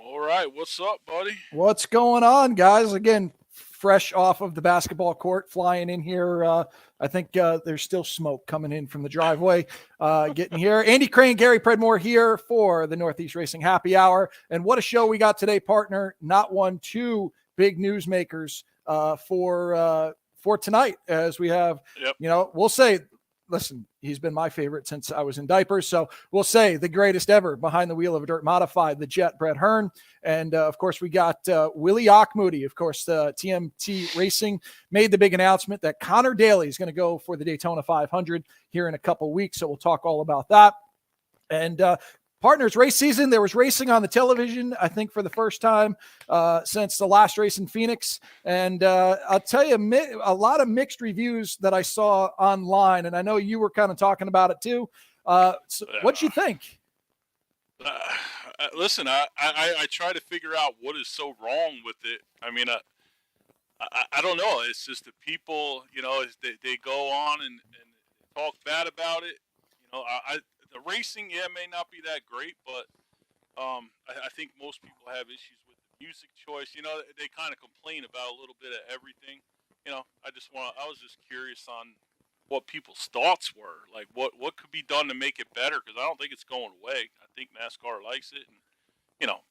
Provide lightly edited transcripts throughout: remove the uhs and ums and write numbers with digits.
All right, what's up, buddy? What's going on, guys? Again, fresh off of the basketball court, flying in here. I think there's still smoke coming in from the driveway. Getting here. Andy Crane, Gary Predmore here for the Northeast Racing Happy Hour. And what a show we got today, partner. Not one, two big newsmakers for tonight, as we have, we'll say, listen, he's been my favorite since I was in diapers. So we'll say the greatest ever behind the wheel of a dirt modified, the Jet, Brett Hearn. And of course, we got Willie Ochmoody. Of course, TMT Racing made the big announcement that Connor Daly is going to go for the Daytona 500 here in a couple weeks. So we'll talk all about that. And partners, race season. There was racing on the television, I think, for the first time since the last race in Phoenix. And I'll tell you, a lot of mixed reviews that I saw online, and I know you were kind of talking about it too. So what'd you think? Listen, I try to figure out what is so wrong with it. I mean, I don't know. It's just the people, they go on and talk bad about it. The racing, may not be that great, but I think most people have issues with the music choice. They kind of complain about a little bit of everything. I was just curious on what people's thoughts were. Like, what could be done to make it better? Because I don't think it's going away. I think NASCAR likes it. And,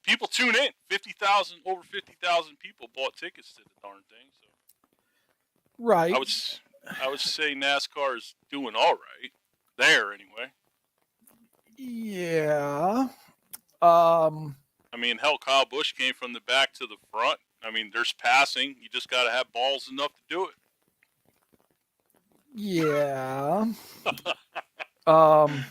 people tune in. Over 50,000 people bought tickets to the darn thing. So, right. I would say NASCAR is doing all right. There, anyway. Yeah. I mean, hell, Kyle Busch came from the back to the front. I mean, there's passing. You just got to have balls enough to do it. Yeah. I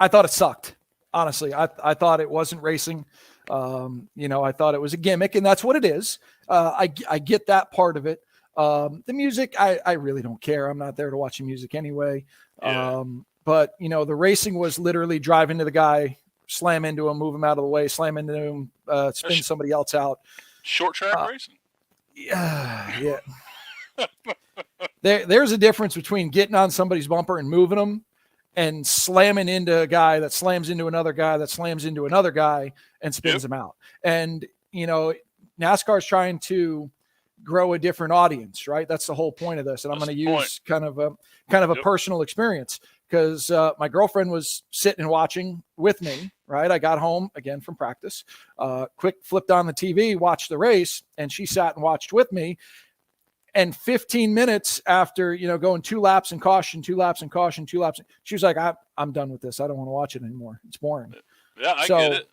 thought it sucked. Honestly, I thought it wasn't racing. I thought it was a gimmick, and that's what it is. I get that part of it. The music, I really don't care. I'm not there to watch the music anyway. Yeah. But, the racing was literally drive into the guy, slam into him, move him out of the way, slam into him, spin somebody else out. Short track racing. Yeah. There's a difference between getting on somebody's bumper and moving them and slamming into a guy that slams into another guy that slams into another guy and spins him out. And, NASCAR is trying to grow a different audience, right? That's the whole point of this. And I'm going to use kind of a personal experience. Because my girlfriend was sitting and watching with me, right? I got home, again, from practice, quick flipped on the TV, watched the race, and she sat and watched with me. And 15 minutes after, going 2 laps and caution, 2 laps and caution, 2 laps, she was like, I'm done with this. I don't want to watch it anymore. It's boring. Yeah, I get it.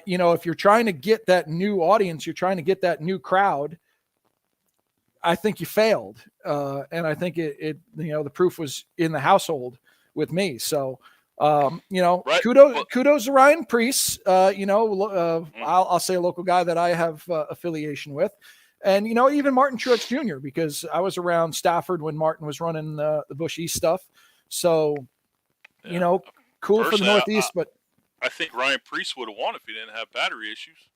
If you're trying to get that new audience, you're trying to get that new crowd, I think you failed. And I think the proof was in the household with me. So, right. kudos to Ryan Preece, I'll say a local guy that I have affiliation with. And, even Martin Truex Jr., because I was around Stafford when Martin was running the Busch East stuff. So, cool for the Northeast, but I think Ryan Preece would have won if he didn't have battery issues.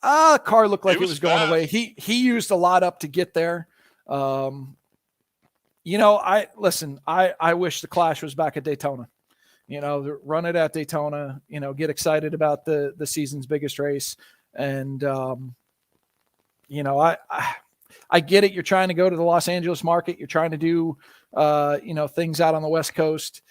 Car looked like it was going away. He used a lot up to get there. I wish the Clash was back at Daytona. Run it at Daytona. Get excited about the season's biggest race. And I get it. You're trying to go to the Los Angeles market. You're trying to do things out on the West Coast.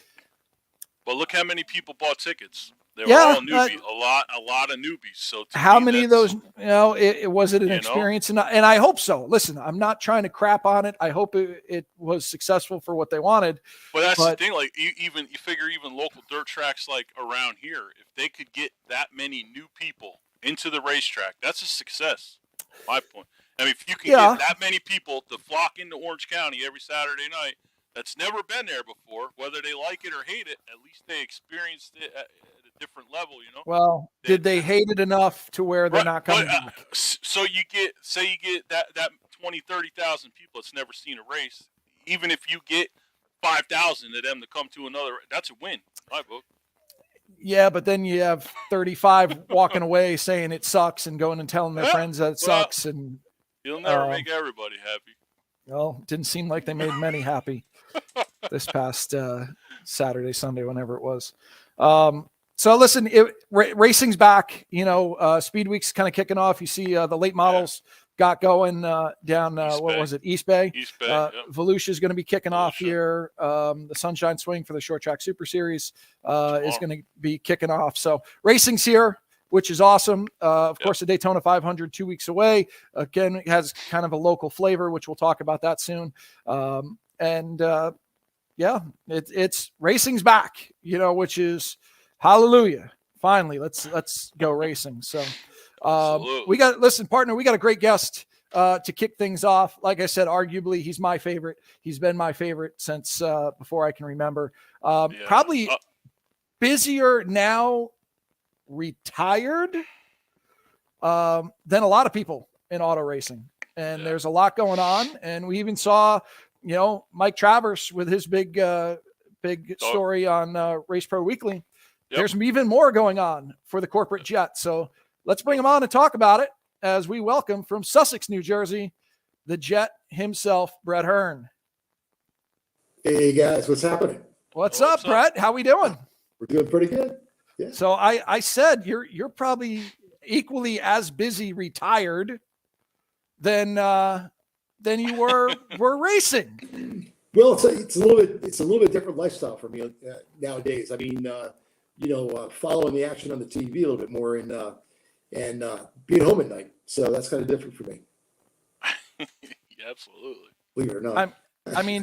But look how many people bought tickets. They were all newbies, a lot of newbies. So how many of those, was it an experience? And I hope so. Listen, I'm not trying to crap on it. I hope it was successful for what they wanted. But that's the thing. Like you figure even local dirt tracks like around here, if they could get that many new people into the racetrack, that's a success. My point. I mean, if you can get that many people to flock into Orange County every Saturday night, that's never been there before, whether they like it or hate it, at least they experienced it at a different level, Well, did they hate it enough to where they're not coming back? So you get that 20, 30,000 people that's never seen a race, even if you get 5,000 of them to come to another, that's a win, in my book. Yeah, but then you have 35 walking away saying it sucks and going and telling their friends that it sucks. And you'll never make everybody happy. Well, didn't seem like they made many happy this past Saturday, Sunday, whenever it was. So listen, racing's back. Speed Week's kind of kicking off. You see the late models got going down. What was it? East Bay. East Bay. Yep. Volusia is going to be kicking off here. The Sunshine Swing for the Short Track Super Series is going to be kicking off. So racing's here, which is awesome. Of course, the Daytona 500 2 weeks away. Again, it has kind of a local flavor, which we'll talk about that soon. It's racing's back. Which is hallelujah. Finally, let's go racing. So we got a great guest to kick things off. Like I said, arguably he's my favorite. He's been my favorite since before I can remember. Probably busier now, retired than a lot of people in auto racing. And there's a lot going on. And we even saw, Mike Travers with his big story on Race Pro Weekly. Yep. There's even more going on for the corporate jet. So let's bring him on and talk about it as we welcome from Sussex, New Jersey, the jet himself, Brett Hearn. Hey guys, what's happening? What's up, Brett? How we doing? We're doing pretty good. Yeah. So I said you're probably equally as busy retired than you were racing. Well, it's a little bit different lifestyle for me nowadays. I mean, following the action on the TV a little bit more and being home at night. So that's kind of different for me. Yeah, absolutely. Believe it or not.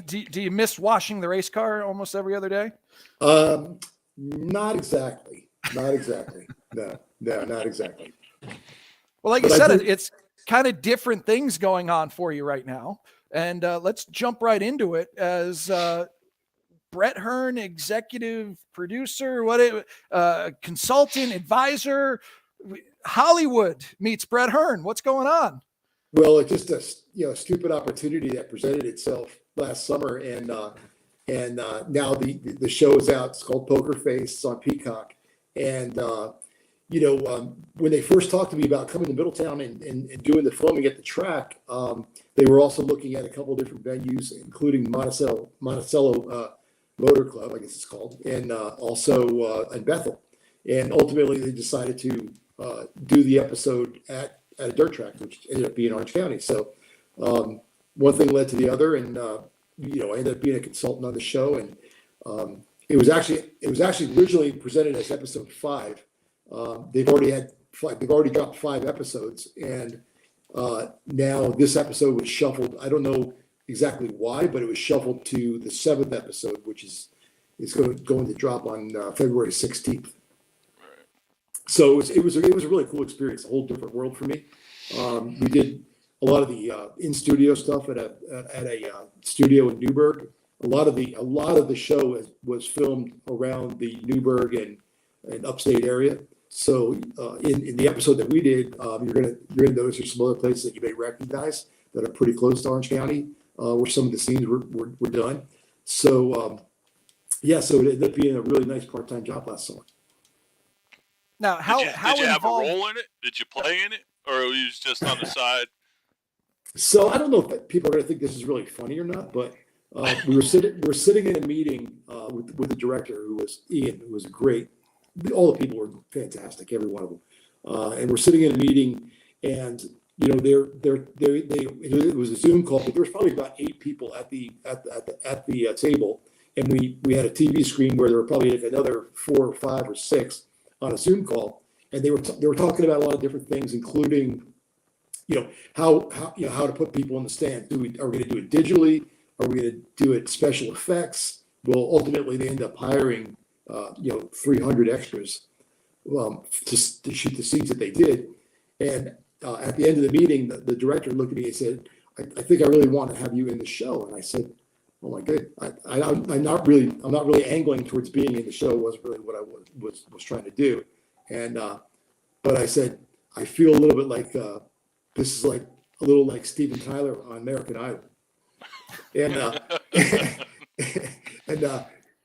Do you miss washing the race car almost every other day? Not exactly. No, not exactly. Well, like you said, it's kind of different things going on for you right now. And let's jump right into it as Brett Hearn, executive producer, consultant, advisor. Hollywood meets Brett Hearn. What's going on? Well, it's just a stupid opportunity that presented itself last summer, and now the show is out. It's called Poker Face. It's on Peacock, and when they first talked to me about coming to Middletown and doing the filming at the track, they were also looking at a couple of different venues, including Monticello Motor Club, I guess it's called, and also in Bethel. And ultimately, they decided to do the episode at a dirt track, which ended up being Orange County. So one thing led to the other, and I ended up being a consultant on the show. And it was actually originally presented as episode 5. They've already dropped 5 episodes, and now this episode was shuffled. I don't know exactly why, but it was shuffled to the 7th episode, which is going to drop on February 16th. So it was a really cool experience, a whole different world for me. We did a lot of the in-studio stuff at a studio in Newburgh. A lot of the show was filmed around the Newburgh and upstate area. So in the episode that we did, you're gonna notice there's some other places that you may recognize that are pretty close to Orange County, where some of the scenes were done. So so it ended up being a really nice part-time job last summer. Now, did you have a role in it? Did you play in it, or were you just on the side? So I don't know if people are going to think this is really funny or not, but we were sitting in a meeting with the director, who was Ian, who was great. All the people were fantastic, every one of them. And we're sitting in a meeting, and it was a Zoom call, but there was probably about 8 people at the table, and we had a TV screen where there were probably like another 4 or 5 or 6 on a Zoom call, and they were talking about a lot of different things, including how to put people in the stand. Are we going to do it digitally? Are we going to do it special effects? Well, ultimately they end up hiring 300 extras to shoot the scenes that they did. And at the end of the meeting, the director looked at me and said, I think I really want to have you in the show. And I said, oh my good. I'm not really angling towards being in the show. It wasn't really what I was trying to do. And but I said, I feel a little bit like this is like a little like Steven Tyler on American Idol. And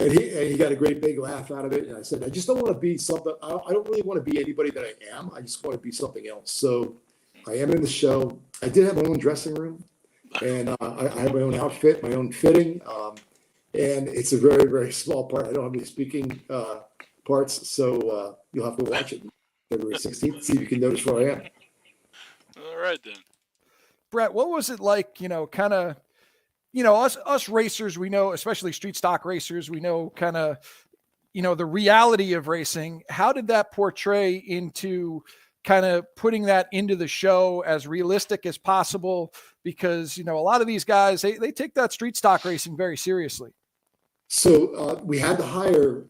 and he got a great big laugh out of it. And I said, I just don't want to be something. I don't really want to be anybody that I am. I just want to be something else. So I am in the show. I did have my own dressing room, and I have my own outfit, my own fitting. And it's a very, very small part. I don't have any speaking parts. So you'll have to watch it February 16th, see if you can notice where I am. All right, then. Brett, what was it like, kind of, us racers, we know, especially street stock racers, we know kind of, the reality of racing. How did that portray into kind of putting that into the show as realistic as possible? Because, a lot of these guys, they take that street stock racing very seriously. So we had to hire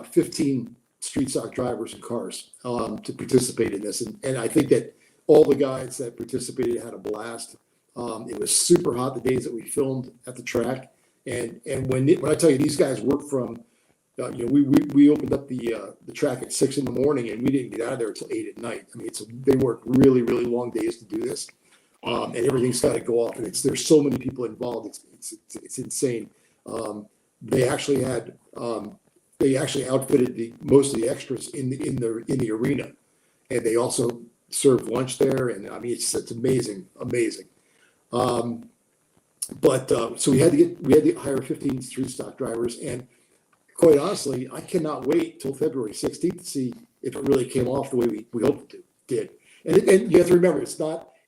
15 street stock drivers and cars to participate in this. And I think that all the guys that participated had a blast. It was super hot the days that we filmed at the track. And when I tell you, these guys work from, we opened up the track at 6 a.m. and we didn't get out of there until 8 p.m. I mean, they work really, really long days to do this. And everything's got to go off, and there's so many people involved. It's insane. They actually outfitted most of the extras in the arena, and they also served lunch there. And I mean, it's amazing. So we had to hire 15 street stock drivers, and quite honestly, I cannot wait till February 16th to see if it really came off the way we hoped it did. And you have to remember,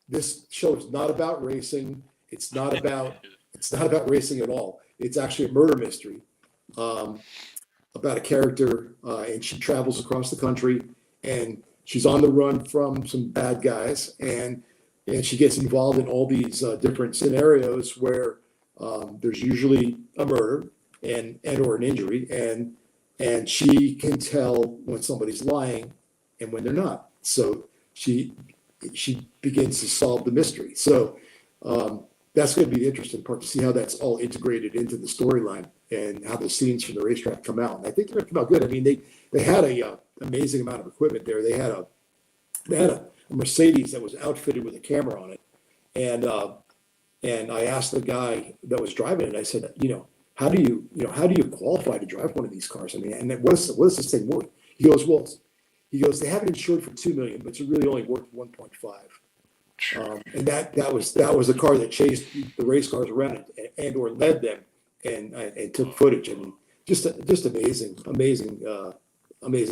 this show is not about racing. It's not about racing at all. It's actually a murder mystery about a character, and she travels across the country, and she's on the run from some bad guys, and she gets involved in all these different scenarios where there's usually a murder and or an injury, and she can tell when somebody's lying and when they're not. So she begins to solve the mystery. So that's going to be the interesting part, to see how that's all integrated into the storyline and how the scenes from the racetrack come out. And I think they're going to come out good. I mean, they had a amazing amount of equipment there. They had a Mercedes that was outfitted with a camera on it, and I asked the guy that was driving it. I said, how do you qualify to drive one of these cars? I mean, and what is this thing worth? He goes, they have it insured for $2 million, but it's really only worth 1.5. And that was the car that chased the race cars around and or led them and took footage. I mean, just amazing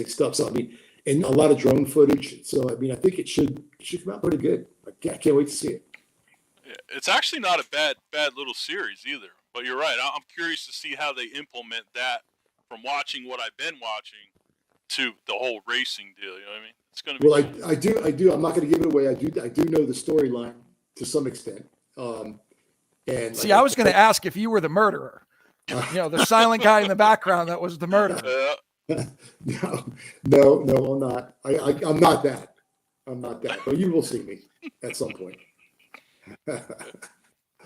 stuff. So I mean, and a lot of drone footage. So I mean, I think it should come out pretty good. I can't wait to see it. It's actually not a bad little series either. But you're right. I'm curious to see how they implement that from watching what I've been watching to the whole racing deal. You know what I mean? It's going to be. Well, I do. I'm not going to give it away. I do know the storyline to some extent. And see, I was going to ask if you were the murderer. The silent guy in the background that was the murderer. No, I'm not. I'm not that. But you will see me at some point.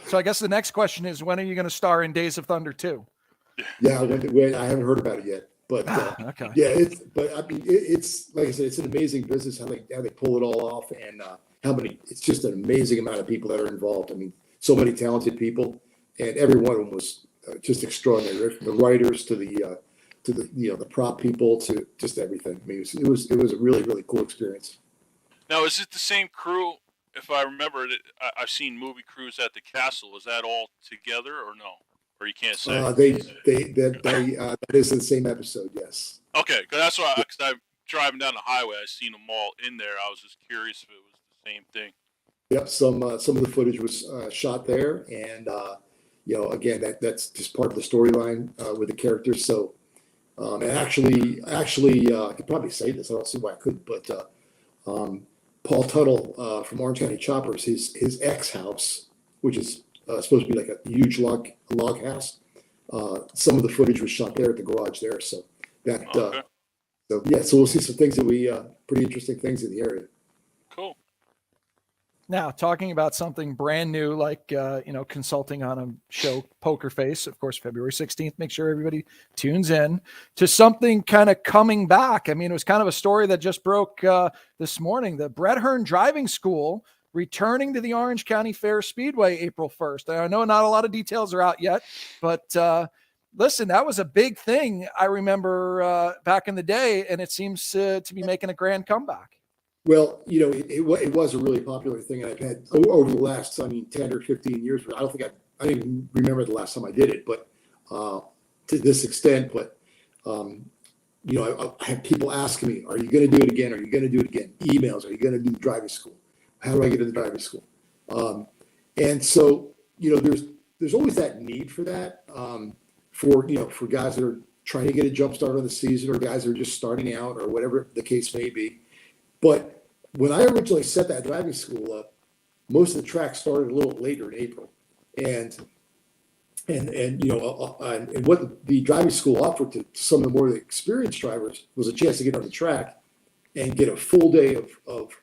So I guess the next question is, when are you going to star in Days of Thunder 2? Yeah, I haven't heard about it yet, but okay. Yeah, it's like I said, it's an amazing business how they pull it all off, and it's just an amazing amount of people that are involved. I mean, so many talented people, and every one of them was just extraordinary. From the writers to the prop people to just everything. I mean, it was a really, really cool experience. Now, is it the same crew? If I remember it, I've seen movie crews at the castle. Is that all together or no? Or you can't say? That is the same episode, yes. Okay, because that's why. Because I'm driving down the highway, I seen them all in there. I was just curious if it was the same thing. Yep, some of the footage was shot there, and again, that's just part of the storyline with the characters. So, and actually, I could probably say this. I don't see why I couldn't, but Paul Tuttle from Orange County Choppers, his ex-house, which is supposed to be like a huge log house. Some of the footage was shot there at the garage there. So that, okay. So we'll see some things pretty interesting things in the area. Cool. Now, talking about something brand new, like, consulting on a show, Poker Face, of course, February 16th, make sure everybody tunes in to something kind of coming back. I mean, it was kind of a story that just broke this morning. The Brett Hearn Driving School returning to the Orange County Fair Speedway April 1st. I know not a lot of details are out yet, but listen, that was a big thing. I remember back in the day, and it seems to be making a grand comeback. Well, it was a really popular thing. I've had over the last, 10 or 15 years. I don't even remember the last time I did it, but to this extent. But I have people asking me, are you going to do it again? Are you going to do it again? Emails, are you going to do the driving school? How do I get to the driving school? And so, there's always that need for that, for guys that are trying to get a jump start on the season, or guys that are just starting out, or whatever the case may be. But when I originally set that driving school up, most of the tracks started a little later in April. And what the driving school offered to some of the more experienced drivers was a chance to get on the track and get a full day of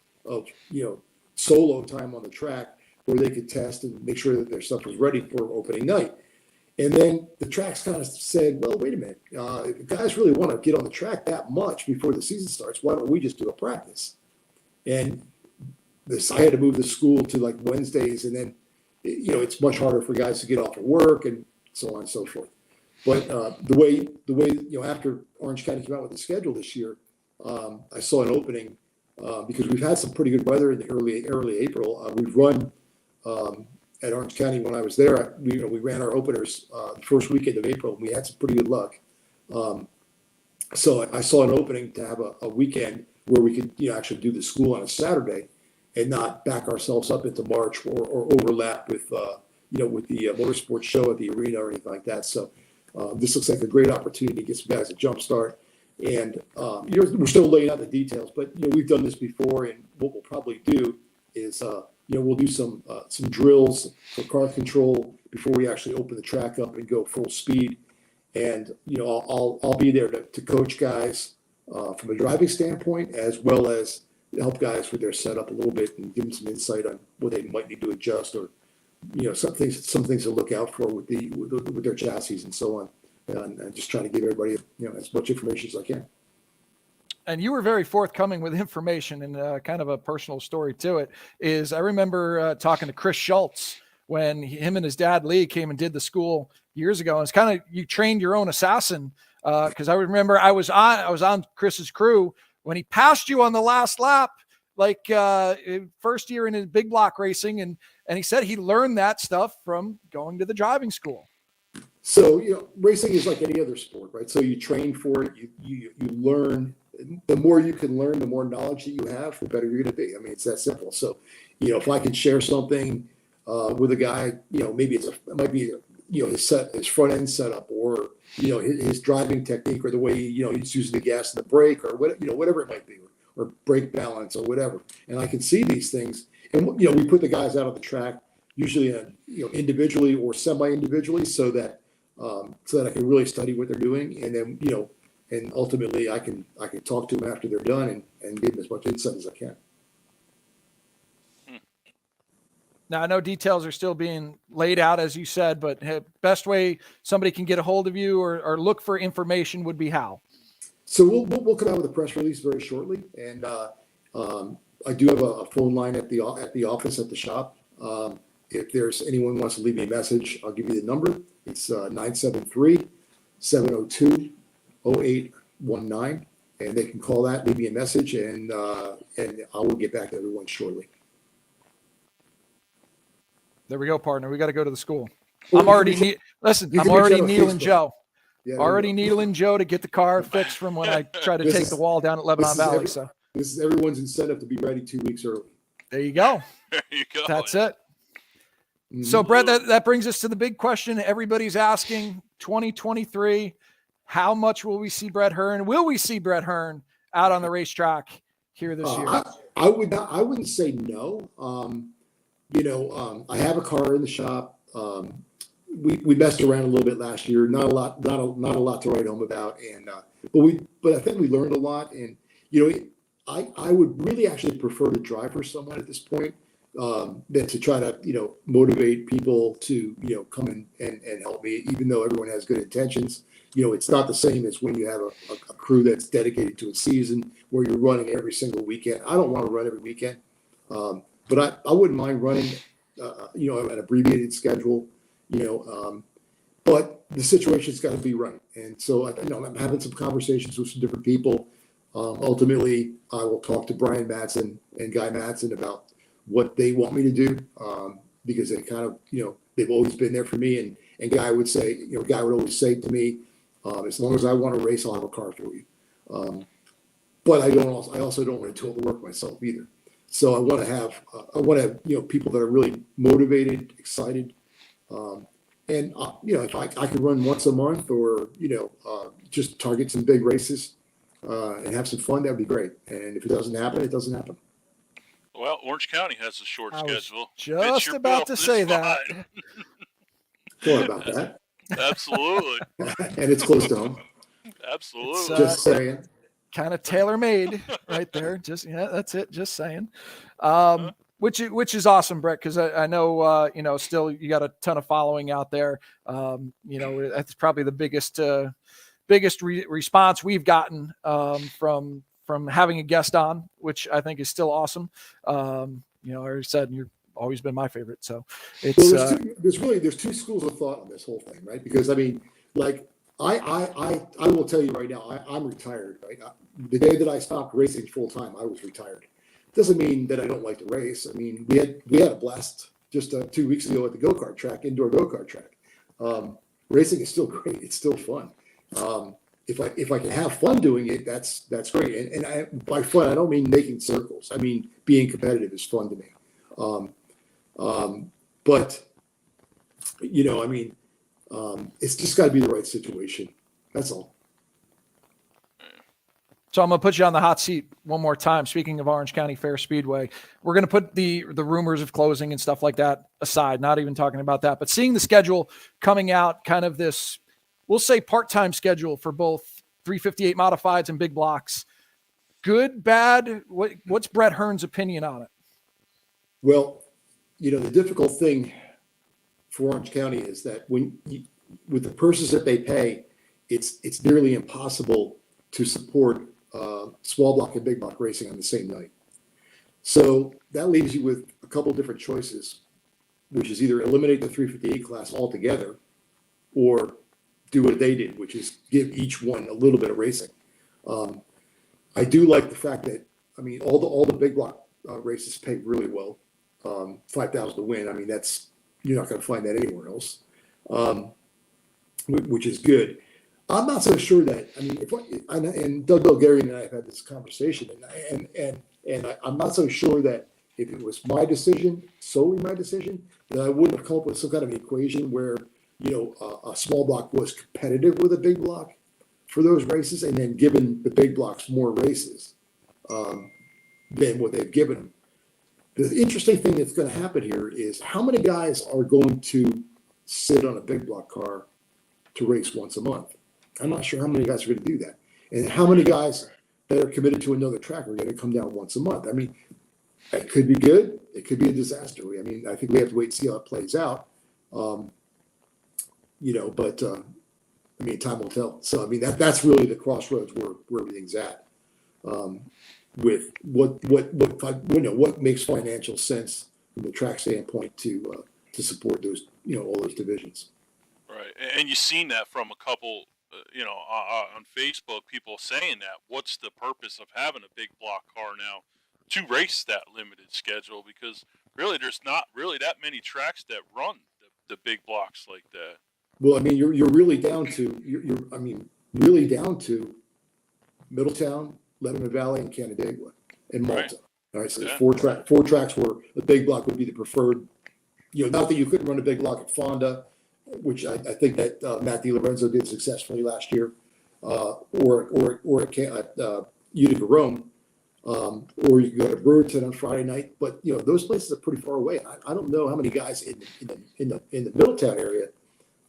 solo time on the track, where they could test and make sure that their stuff was ready for opening night. And then the tracks kind of said, well, wait a minute, if guys really want to get on the track that much before the season starts, why don't we just do a practice? And I had to move the school to like Wednesdays, and then it's much harder for guys to get off of work and so on and so forth. But the way after Orange County came out with the schedule this year, I saw an opening because we've had some pretty good weather in the early April. We've run at Orange County when I was there. We ran our openers the first weekend of April, and we had some pretty good luck. So I saw an opening to have a weekend where we could actually do the school on a Saturday and not back ourselves up into March or overlap with the motorsports show at the arena or anything like that. So this looks like a great opportunity to get some guys a jump start. And we're still laying out the details, but we've done this before, and what we'll probably do is we'll do some drills for car control before we actually open the track up and go full speed. And I'll be there to coach guys from a driving standpoint, as well as help guys with their setup a little bit and give them some insight on what they might need to adjust, or some things to look out for with their chassis and so on. And just trying to give everybody as much information as I can. And you were very forthcoming with information, and kind of a personal story to it is I remember talking to Chris Schultz when him and his dad Lee came and did the school years ago. And it's kind of, you trained your own assassin, because I remember I was on Chris's crew when he passed you on the last lap, like first year in his big block racing, and he said he learned that stuff from going to the driving school. So racing is like any other sport, right? So you train for it, you learn. The more you can learn, the more knowledge that you have, the better you're going to be. I mean, it's that simple. So, if I can share something with a guy, maybe it might be his front end setup, or his driving technique, or the way he's using the gas and the brake, or whatever it might be, or brake balance, or whatever. And I can see these things, and we put the guys out on the track, usually individually or semi-individually, so that I can really study what they're doing, and then and ultimately I can talk to them after they're done and give them as much insight as I can. Now, I know details are still being laid out, as you said, but best way somebody can get a hold of you or look for information would be how? So we'll come out with a press release very shortly, and I do have a phone line at the office at the shop. If there's anyone who wants to leave me a message, I'll give you the number. It's 973-702-0819, and they can call that, leave me a message, and I will get back to everyone shortly. There we go, partner. We got to go to the school. Well, I'm already needling Joe. Yeah, already needling Joe to get the car fixed from when I tried to take the wall down at Lebanon Valley. This is everyone's incentive to be ready 2 weeks early. There you go. There you go. That's it. Mm-hmm. So, Brett, that brings us to the big question everybody's asking, 2023, how much will we see Brett Hearn? Will we see Brett Hearn out on the racetrack here this year? I wouldn't say no. I have a car in the shop. We messed around a little bit last year. Not a lot to write home about. And but I think we learned a lot. And I would really actually prefer to drive for someone at this point than to try to motivate people to come in and help me. Even though everyone has good intentions, it's not the same as when you have a crew that's dedicated to a season where you're running every single weekend. I don't want to run every weekend. But I wouldn't mind running, an abbreviated schedule, but the situation's got to be right. And so, I'm having some conversations with some different people. Ultimately, I will talk to Brian Mattson and Guy Mattson about what they want me to do, because they kind of, they've always been there for me. And Guy would say, Guy would always say to me, As long as I want to race, I'll have a car for you. But I also don't want to do all the work myself either. So I want to have people that are really motivated, excited, and if I could run once a month or just target some big races and have some fun, that'd be great. And if it doesn't happen, it doesn't happen. Well, Orange County has a short I was schedule. just Your about bill to is say that. fine. Thought about that. Absolutely. And it's close to home. Absolutely. Just saying. Kind of tailor-made right there. That's it. Just saying. Which is awesome, Brett, because I know still you got a ton of following out there. That's probably the biggest response we've gotten from having a guest on, which I think is still awesome. I already said you've always been my favorite, so it's there's two schools of thought on this whole thing, right? Because I mean, like I will tell you right now, I'm retired, right? The day that I stopped racing full time, I was retired. Doesn't mean that I don't like to race. I mean, we had a blast just 2 weeks ago at the go-kart track, indoor go-kart track. Racing is still great. It's still fun. If I can have fun doing it, that's great. And by fun, I don't mean making circles. I mean being competitive is fun to me. But it's just got to be the right situation. That's all. So I'm going to put you on the hot seat one more time. Speaking of Orange County Fair Speedway, we're going to put the rumors of closing and stuff like that aside, not even talking about that, but seeing the schedule coming out, kind of this, we'll say part-time schedule for both 358 modifieds and big blocks. Good, bad? What's Brett Hearn's opinion on it? Well, the difficult thing for Orange County is that with the purses that they pay, it's nearly impossible to support small block and big block racing on the same night. So that leaves you with a couple different choices, which is either eliminate the 358 class altogether or do what they did, which is give each one a little bit of racing. I do like the fact that, I mean, all the big block races pay really well. 5,000 to win. I mean, you're not going to find that anywhere else, which is good. I'm not so sure that, I mean, and Doug Bulgarian and I have had this conversation, and I'm not so sure that if it was my decision, solely my decision, that I wouldn't have come up with some kind of an equation where, a small block was competitive with a big block for those races, and then given the big blocks more races than what they've given them. The interesting thing that's going to happen here is how many guys are going to sit on a big block car to race once a month. I'm not sure how many guys are going to do that. And how many guys that are committed to another track are going to come down once a month. I mean, it could be good. It could be a disaster. I mean, I think we have to wait and see how it plays out. But I mean, time will tell. So, I mean, that's really the crossroads where everything's at. With what makes financial sense from the track standpoint to support those, all those divisions. Right. And you've seen that from a couple, on Facebook, people saying that. What's the purpose of having a big block car now to race that limited schedule? Because really, there's not really that many tracks that run the big blocks like that. Well, I mean, you're really down to really down to Middletown, Lebanon Valley, and Canandaigua, and Malta. Right. All right, so there's four tracks where the big block would be the preferred. Not that you couldn't run a big block at Fonda, which I think that Matt DiLorenzo did successfully last year, or at Utica Rome, or you can go to Brewerton on Friday night. But those places are pretty far away. I don't know how many guys in the Middletown area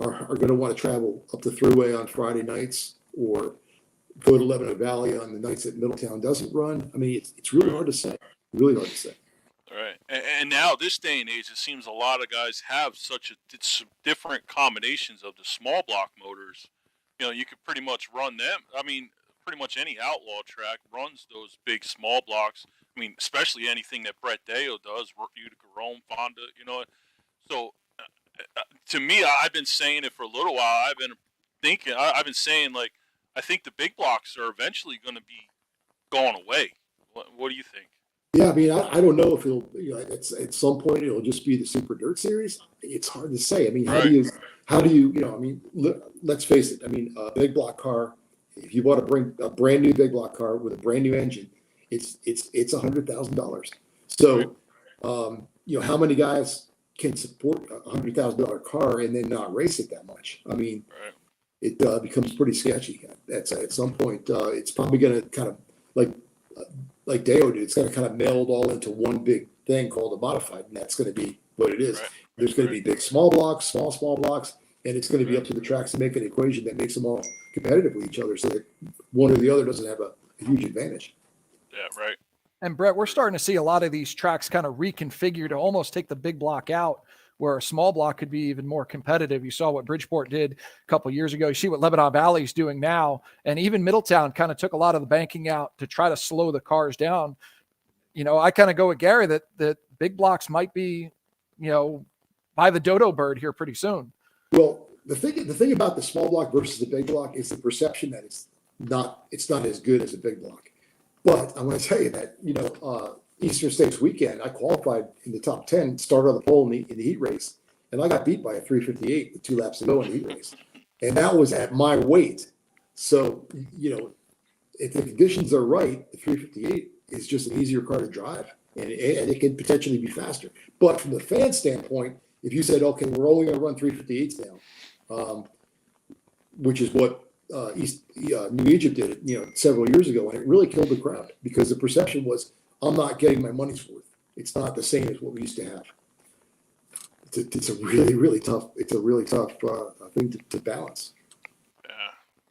are going to want to travel up the Thruway on Friday nights or go to Lebanon Valley on the nights that Middletown doesn't run. I mean, it's really hard to say. Really hard to say. All right. And now, this day and age, it seems a lot of guys have such different combinations of the small block motors. You could pretty much run them. I mean, pretty much any outlaw track runs those big small blocks. I mean, especially anything that Brett Deo does, Utica Rome, Fonda, So, to me, I've been saying it for a little while. I've been saying, like, I think the big blocks are eventually going to be going away. What do you think? Yeah, I mean, I don't know if it'll, at some point it'll just be the Super Dirt Series. It's hard to say. I mean, Right. how do you, I mean, let's face it. I mean, a big block car, if you want to bring a brand new big block car with a brand new engine, it's $100,000. Right. So, how many guys can support a $100,000 car and then not race it that much? I mean, Right. it becomes pretty sketchy. That's at some point. It's probably going to kind of like Deo did. It's going to kind of meld all into one big thing called a modified, and that's going to be what it is. Right. There's going to be big small blocks, small blocks, and it's going to be up to the tracks to make an equation that makes them all competitive with each other, so that one or the other doesn't have a huge advantage. Yeah. Right. And Brett, we're starting to see a lot of these tracks kind of reconfigure to almost take the big block out, where a small block could be even more competitive. You saw what Bridgeport did a couple of years ago. You see what Lebanon Valley is doing now. And even Middletown kind of took a lot of the banking out to try to slow the cars down. I kind of go with Gary that big blocks might be, by the dodo bird here pretty soon. Well, the thing about the small block versus the big block is the perception that it's not as good as a big block. But I'm going to tell you that, Eastern States weekend, I qualified in the top 10, started on the pole in the heat race, and I got beat by a 3:58 with 2 laps to go in the heat race. And that was at my weight. So, if the conditions are right, the 3:58 is just an easier car to drive, and it can potentially be faster. But from the fan standpoint, if you said, okay, we're only going to run 3:58s now, which is what New Egypt did it, several years ago, and it really killed the crowd because the perception was, I'm not getting my money's worth. It's not the same as what we used to have. It's a really tough thing to balance. Yeah.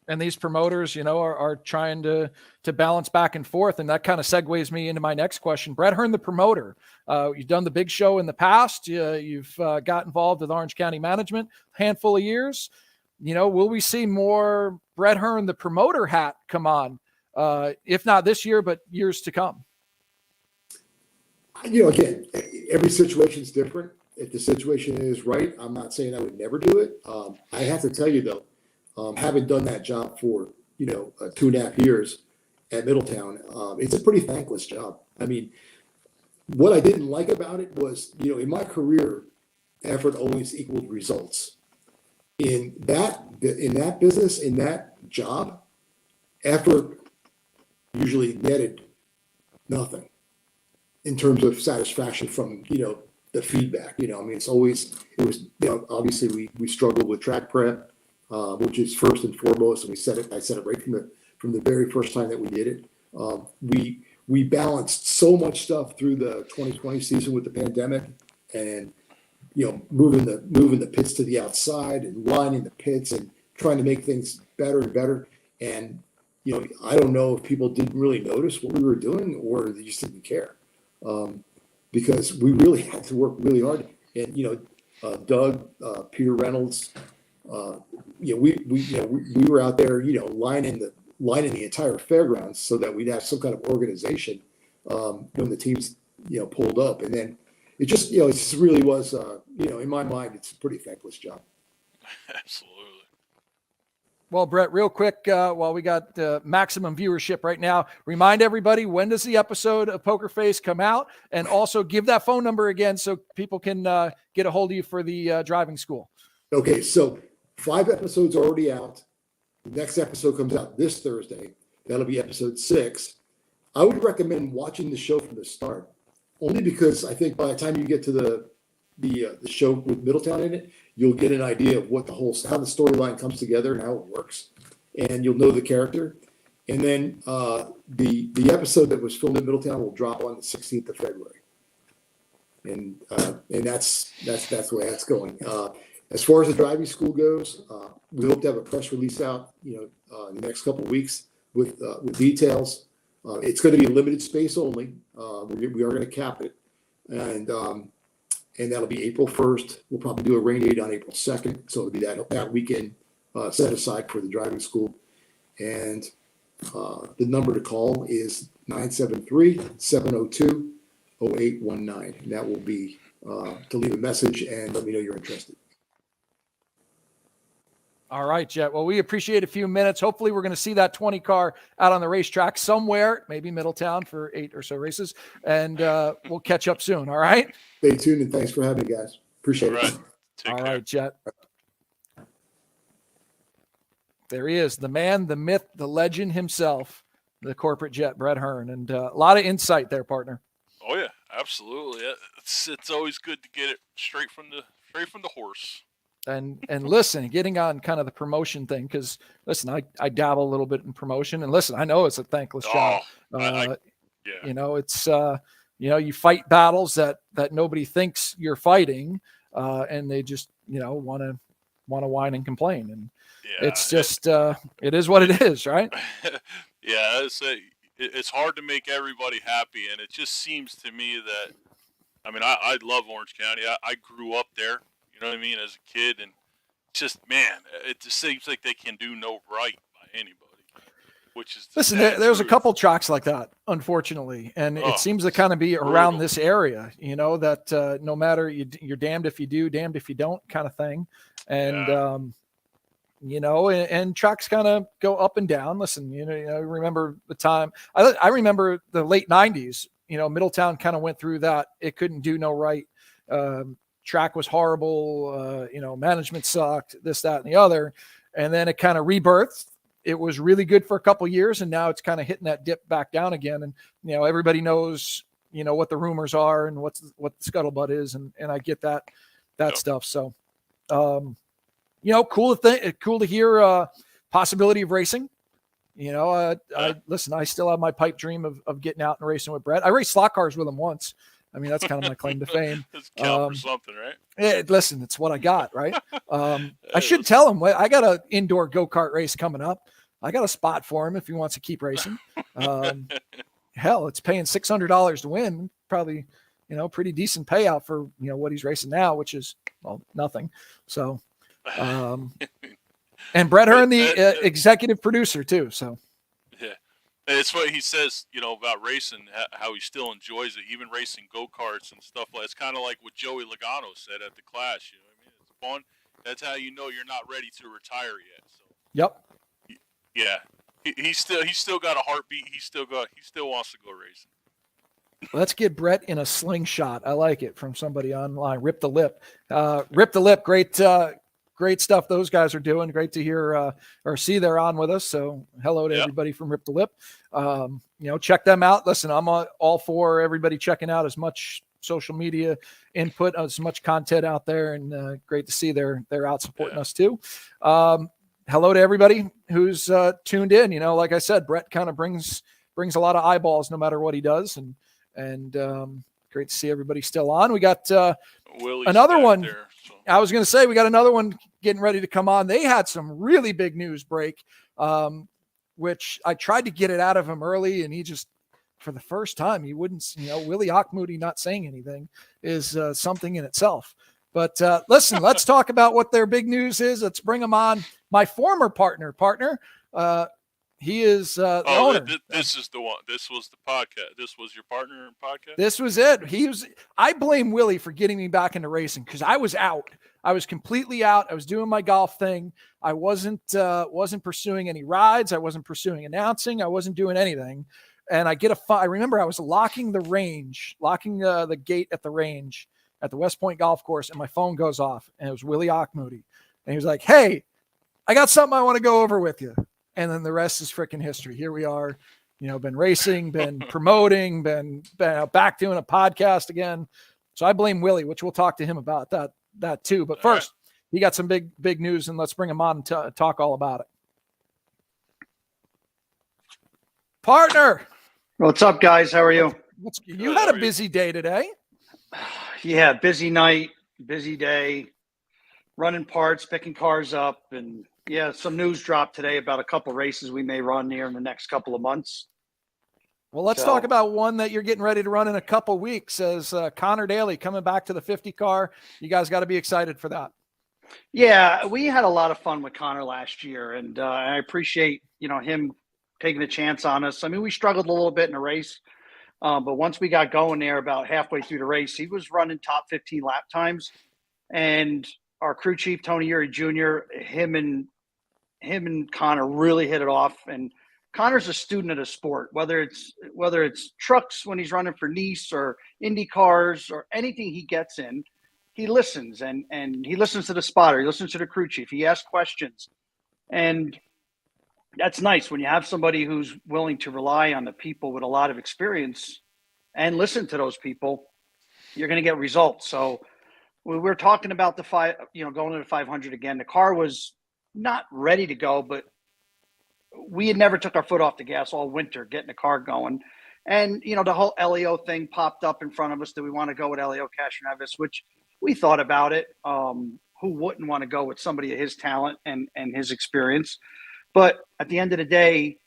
And these promoters, are trying to balance back and forth. And that kind of segues me into my next question. Brett Hearn, the promoter, you've done the big show in the past. You've got involved with Orange County Management a handful of years. Will we see more Brett Hearn, the promoter hat come on? If not this year, but years to come? Again, every situation is different. If the situation is right, I'm not saying I would never do it. I have to tell you though, having done that job for 2.5 years at Middletown, it's a pretty thankless job. I mean, what I didn't like about it was, in my career, effort always equaled results. In that business, in that job, effort usually netted nothing in terms of satisfaction from the feedback. I mean, it was obviously we struggled with track prep, which is first and foremost, and I said it right from the very first time that we did it. We balanced so much stuff through the 2020 season with the pandemic, and moving the pits to the outside and lining the pits and trying to make things better and better. And I don't know if people didn't really notice what we were doing or they just didn't care, because we really had to work really hard. And Doug, Peter Reynolds, we were out there lining the entire fairgrounds so that we'd have some kind of organization when the teams pulled up. And then it just really was in my mind, it's a pretty thankless job. Absolutely. Well, Brett, real quick, while we got maximum viewership right now, remind everybody, when does the episode of Poker Face come out? And also give that phone number again so people can get a hold of you for the driving school. Okay, so 5 episodes are already out. The next episode comes out this Thursday. That'll be episode 6. I would recommend watching the show from the start, only because I think by the time you get to the show with Middletown in it, you'll get an idea of how the storyline comes together and how it works, and you'll know the character. And then the episode that was filmed in Middletown will drop on the 16th of February, and that's the way that's going. As far as the driving school goes, we hope to have a press release out, in the next couple of weeks with details. It's going to be limited space only. We are going to cap it, and that'll be April 1st. We'll probably do a rain date on April 2nd, so it'll be that weekend set aside for the driving school. And the number to call is 973-702-0819. And that will be to leave a message and let me know you're interested. All right, Jet. Well, we appreciate a few minutes. Hopefully we're going to see that 20 car out on the racetrack somewhere, maybe Middletown for 8 or so races. And we'll catch up soon. All right. Stay tuned and thanks for having me, guys. Appreciate it. All right, Jet. There he is, the man, the myth, the legend himself, the corporate jet, Brett Hearn. And a lot of insight there, partner. Oh yeah, absolutely. It's always good to get it straight from the horse. And listen, getting on kind of the promotion thing, because listen, I dabble a little bit in promotion, and listen, I know it's a thankless job. Yeah. You know, it's you fight battles that nobody thinks you're fighting, and they just want to whine and complain, and it's just it is what it is, right? Yeah, it's hard to make everybody happy, and it just seems to me that, I mean, I love Orange County. I grew up there. You know what I mean, as a kid, and just, man, it just seems like they can do no right by anybody, which is listen. There's a couple tracks like that, unfortunately, and it seems to kind of be around this area. That no matter you're damned if you do, damned if you don't, kind of thing, and and tracks kind of go up and down. Listen, I remember the time. I remember the late '90s. Middletown kind of went through that. It couldn't do no right. Track was horrible, management sucked, this, that, and the other. And then it kind of rebirthed. It was really good for a couple of years, and now it's kind of hitting that dip back down again. And, everybody knows, what the rumors are and what the scuttlebutt is. And I get that stuff. So, cool to hear possibility of racing. Listen, I still have my pipe dream of getting out and racing with Brett. I raced slot cars with him once. I mean, that's kind of my claim to fame. It's count for something, right? Listen, it's what I got, right? I should tell him, I got an indoor go-kart race coming up. I got a spot for him if he wants to keep racing. Hell, it's paying $600 to win. Probably, pretty decent payout for, what he's racing now, which is, nothing. So, and Brett Hearn, the executive producer too. So. It's what he says, about racing, how he still enjoys it, even racing go-karts and stuff like. It's kind of like what Joey Logano said at the Clash. It's fun. That's how you're not ready to retire yet. So. Yep. Yeah, he's still got a heartbeat. He still wants to go racing. Let's get Brett in a slingshot. I like it from somebody online. Rip the Lip. Rip the Lip. Great stuff those guys are doing. Great to hear or see they're on with us. So hello to everybody from Rip the Lip. Check them out. Listen, I'm all for everybody checking out as much social media input, as much content out there, and great to see they're out supporting us too. Hello to everybody who's tuned in. Like I said, Brett kind of brings a lot of eyeballs no matter what he does, and great to see everybody still on. We got another one. There, so. I was going to say we got another one getting ready to come on. They had some really big news break, which I tried to get it out of him early, and he just, for the first time, he wouldn't. Willie Ochmoody not saying anything is something in itself. But listen, let's talk about what their big news is. Let's bring him on. My former partner. He is the owner. This is the one. This was the podcast. This was your partner in podcast? This was it. I blame Willie for getting me back into racing because I was out. I was completely out. I was doing my golf thing. I wasn't pursuing any rides. I wasn't pursuing announcing. I wasn't doing anything. And I remember I was locking the gate at the range at the West Point Golf Course, and my phone goes off, and it was Willie Ochmoody. And he was like, "Hey, I got something I want to go over with you." And then the rest is freaking history. Here we are, been racing, been promoting, been back doing a podcast again. So I blame Willie, which we'll talk to him about that too. But first, he got some big news, and let's bring him on and talk all about it. Partner. What's up, guys? How are you? You had a busy day today. Yeah, busy night, busy day, running parts, picking cars up, and some news dropped today about a couple races we may run here in the next couple of months. Well, let's talk about one that you're getting ready to run in a couple weeks as Connor Daly coming back to the 50 car. You guys got to be excited for that. Yeah, we had a lot of fun with Connor last year, and I appreciate, him taking a chance on us. I mean, we struggled a little bit in the race, but once we got going there about halfway through the race, he was running top 15 lap times. And our crew chief, Tony Uri Jr., him and him and Connor really hit it off. And Connor's a student of the sport, whether it's trucks when he's running for Nice or Indy cars or anything he gets in, he listens and he listens to the spotter, he listens to the crew chief, he asks questions. And that's nice when you have somebody who's willing to rely on the people with a lot of experience and listen to those people, you're going to get results. So we were talking about going to the 500 again. The car was not ready to go, but we had never took our foot off the gas all winter getting the car going. And, the whole Elio thing popped up in front of us. Do we want to go with Elio Castroneves, which we thought about it. Who wouldn't want to go with somebody of his talent and his experience? But at the end of the day,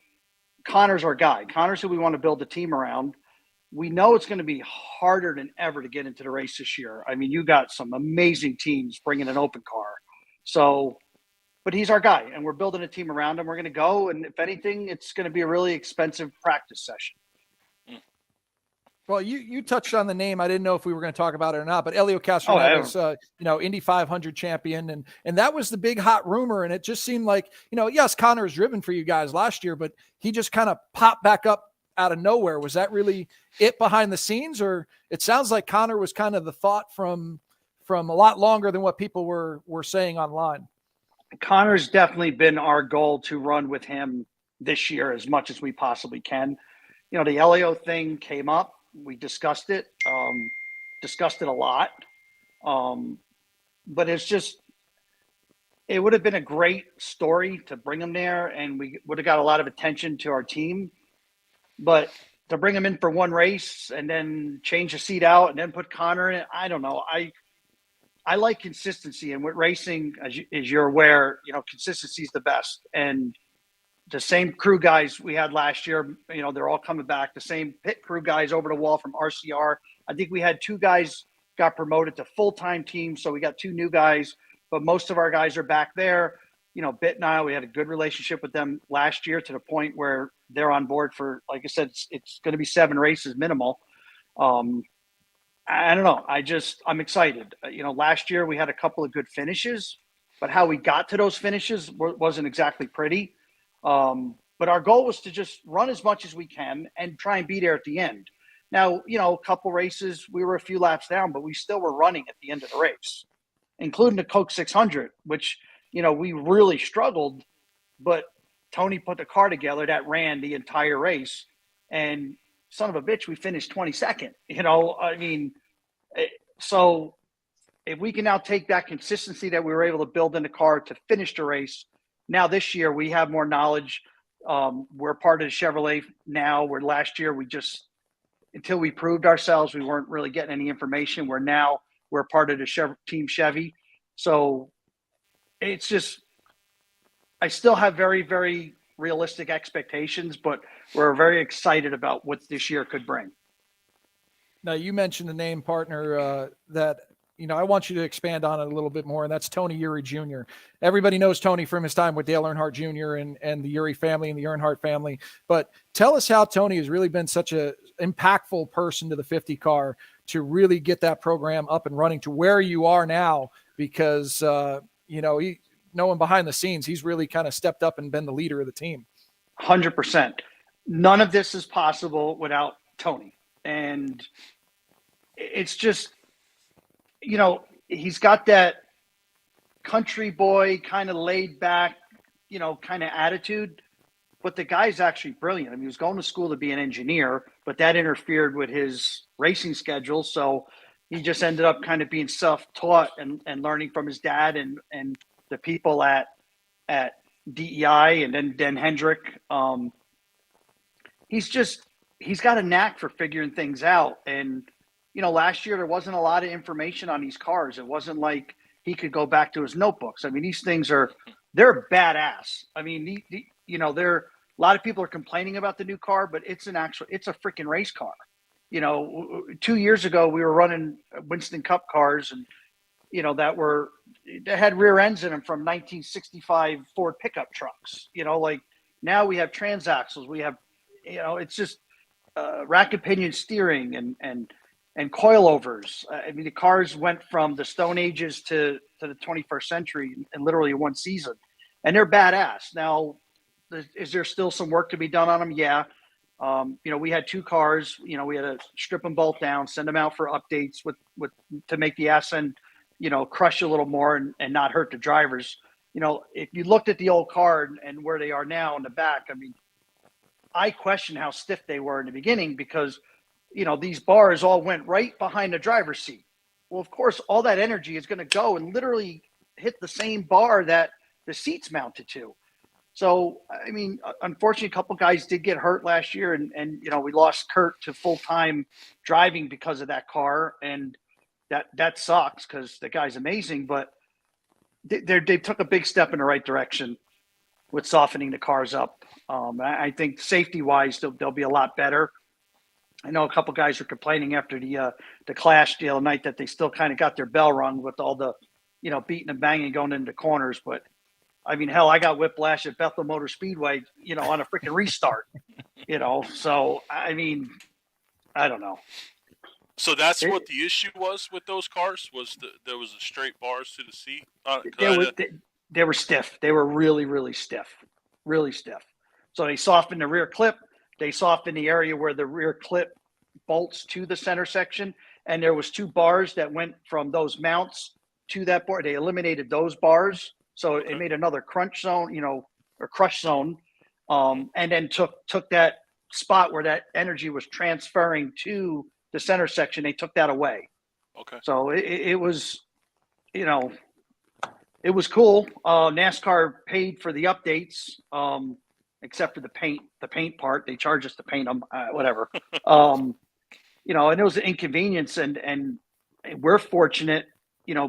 Connor's our guy. Connor's who we want to build the team around. We know it's going to be harder than ever to get into the race this year. I mean, you got some amazing teams bringing an open car. So, but he's our guy, and we're building a team around him. We're going to go, and if anything, it's going to be a really expensive practice session. Well, you touched on the name. I didn't know if we were going to talk about it or not, but Elio Castroneves, Indy 500 champion. And that was the big hot rumor. And it just seemed like, yes, Connor has driven for you guys last year, but he just kind of popped back up out of nowhere. Was that really it behind the scenes? Or it sounds like Connor was kind of the thought from a lot longer than what people were saying online. Connor's definitely been our goal to run with him this year as much as we possibly can. The Elio thing came up. We discussed it a lot. But it would have been a great story to bring him there, and we would have got a lot of attention to our team. But to bring him in for one race and then change the seat out and then put Connor in, I don't know. I like consistency, and with racing, as you're aware, consistency is the best. And the same crew guys we had last year, they're all coming back. The same pit crew guys over the wall from RCR. I think we had 2 guys got promoted to full-time teams, so we got 2 new guys. But most of our guys are back there. Bit and I, we had a good relationship with them last year to the point where they're on board for, like I said, it's going to be 7 races minimal. I don't know. I'm excited. Last year we had a couple of good finishes, but how we got to those finishes wasn't exactly pretty. But our goal was to just run as much as we can and try and be there at the end. Now, a couple races, we were a few laps down, but we still were running at the end of the race, including the Coke 600, which, we really struggled, but Tony put the car together that ran the entire race, and son of a bitch, we finished 22nd, so if we can now take that consistency that we were able to build in the car to finish the race. Now this year we have more knowledge. We're part of the Chevrolet now, where last year until we proved ourselves, we weren't really getting any information. We're part of the Team Chevy. So it's just, I still have very, very realistic expectations, but we're very excited about what this year could bring. Now, you mentioned the name partner that I want you to expand on it a little bit more, and that's Tony Eury Jr. Everybody knows Tony from his time with Dale Earnhardt Jr. and the Eury family and the Earnhardt family. But tell us how Tony has really been such an impactful person to the 50 car to really get that program up and running to where you are now, because, knowing behind the scenes, he's really kind of stepped up and been the leader of the team. 100%. None of this is possible without Tony. And it's just, he's got that country boy kind of laid back, kind of attitude, but the guy's actually brilliant. I mean, he was going to school to be an engineer, but that interfered with his racing schedule. So he just ended up kind of being self-taught and learning from his dad and the people at DEI and then Den Hendrick. He's got a knack for figuring things out. And, last year there wasn't a lot of information on these cars. It wasn't like he could go back to his notebooks. I mean, these things they're badass. I mean, a lot of people are complaining about the new car, but it's a freaking race car. 2 years ago we were running Winston Cup cars and, that had rear ends in them from 1965 Ford pickup trucks. Now we have transaxles. We have, it's just rack and pinion steering and coilovers. I mean, the cars went from the Stone Ages to the 21st century in literally one season. and they're badass. Now, is there still some work to be done on them? Yeah. We had 2 cars. We had to strip them both down, send them out for updates with to make the Ascend, crush a little more and not hurt the drivers. If you looked at the old car and where they are now in the back, I mean, I question how stiff they were in the beginning because, these bars all went right behind the driver's seat. Well, of course, all that energy is going to go and literally hit the same bar that the seat's mounted to. So, I mean, unfortunately, a couple guys did get hurt last year, and we lost Kurt to full-time driving because of that car, and that sucks because the guy's amazing, but they took a big step in the right direction with softening the cars up. I think safety-wise, they'll be a lot better. I know a couple guys were complaining after the clash the other night that they still kind of got their bell rung with all the, beating and banging going into corners, but I mean, hell, I got whiplash at Bethel Motor Speedway, on a freaking restart, So, I mean, I don't know. So that's what the issue was with those cars, was there was a straight bars to the seat? They were stiff. They were really, really stiff. Really stiff. So they softened the rear clip. They softened the area where the rear clip bolts to the center section. And there was 2 bars that went from those mounts to that bar. They eliminated those bars. So it made another crunch zone, or crush zone, and then took that spot where that energy was transferring to the center section. They took that away. Okay. So it was, it was cool. NASCAR paid for the updates, except for the paint part. They charged us to paint them, whatever. And it was an inconvenience, and we're fortunate.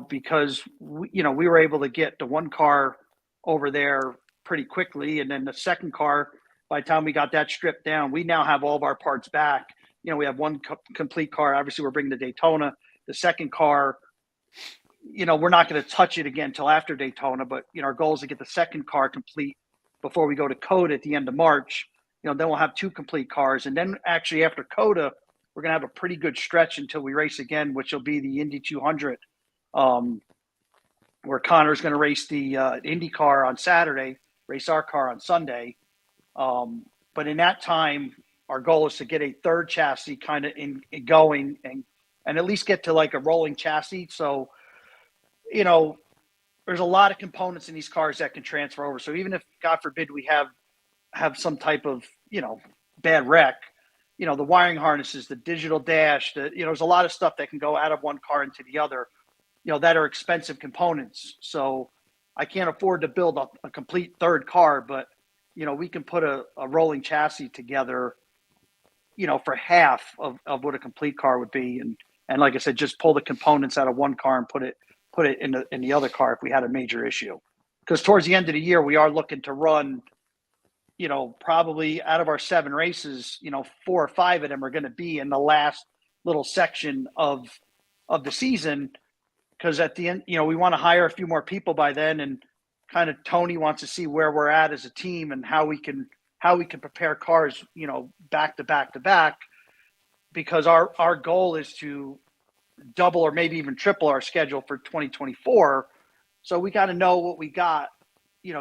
Because we were able to get the 1 car over there pretty quickly. And then the second car, by the time we got that stripped down, we now have all of our parts back. We have 1 complete car. Obviously, we're bringing the Daytona. The second car, we're not going to touch it again until after Daytona. But, our goal is to get the second car complete before we go to COTA at the end of March. Then we'll have 2 complete cars. And then actually after COTA, we're going to have a pretty good stretch until we race again, which will be the Indy 200. Where Connor's going to race the Indy car on Saturday, race our car on Sunday. But in that time, our goal is to get a 3rd chassis kind of in going and at least get to like a rolling chassis. So, there's a lot of components in these cars that can transfer over. So even if, God forbid, we have some type of, bad wreck, the wiring harnesses, the digital dash, there's a lot of stuff that can go out of one car into the other. That are expensive components. So I can't afford to build a complete 3rd car, but, we can put a rolling chassis together, for half of what a complete car would be. And like I said, just pull the components out of one car and put it in the other car if we had a major issue. Because towards the end of the year, we are looking to run, probably out of our 7 races, 4 or 5 of them are going to be in the last little section of the season. Because at the end, we want to hire a few more people by then, and kind of Tony wants to see where we're at as a team and how we can prepare cars, back to back to back. Because our goal is to double or maybe even triple our schedule for 2024. So we got to know what we got,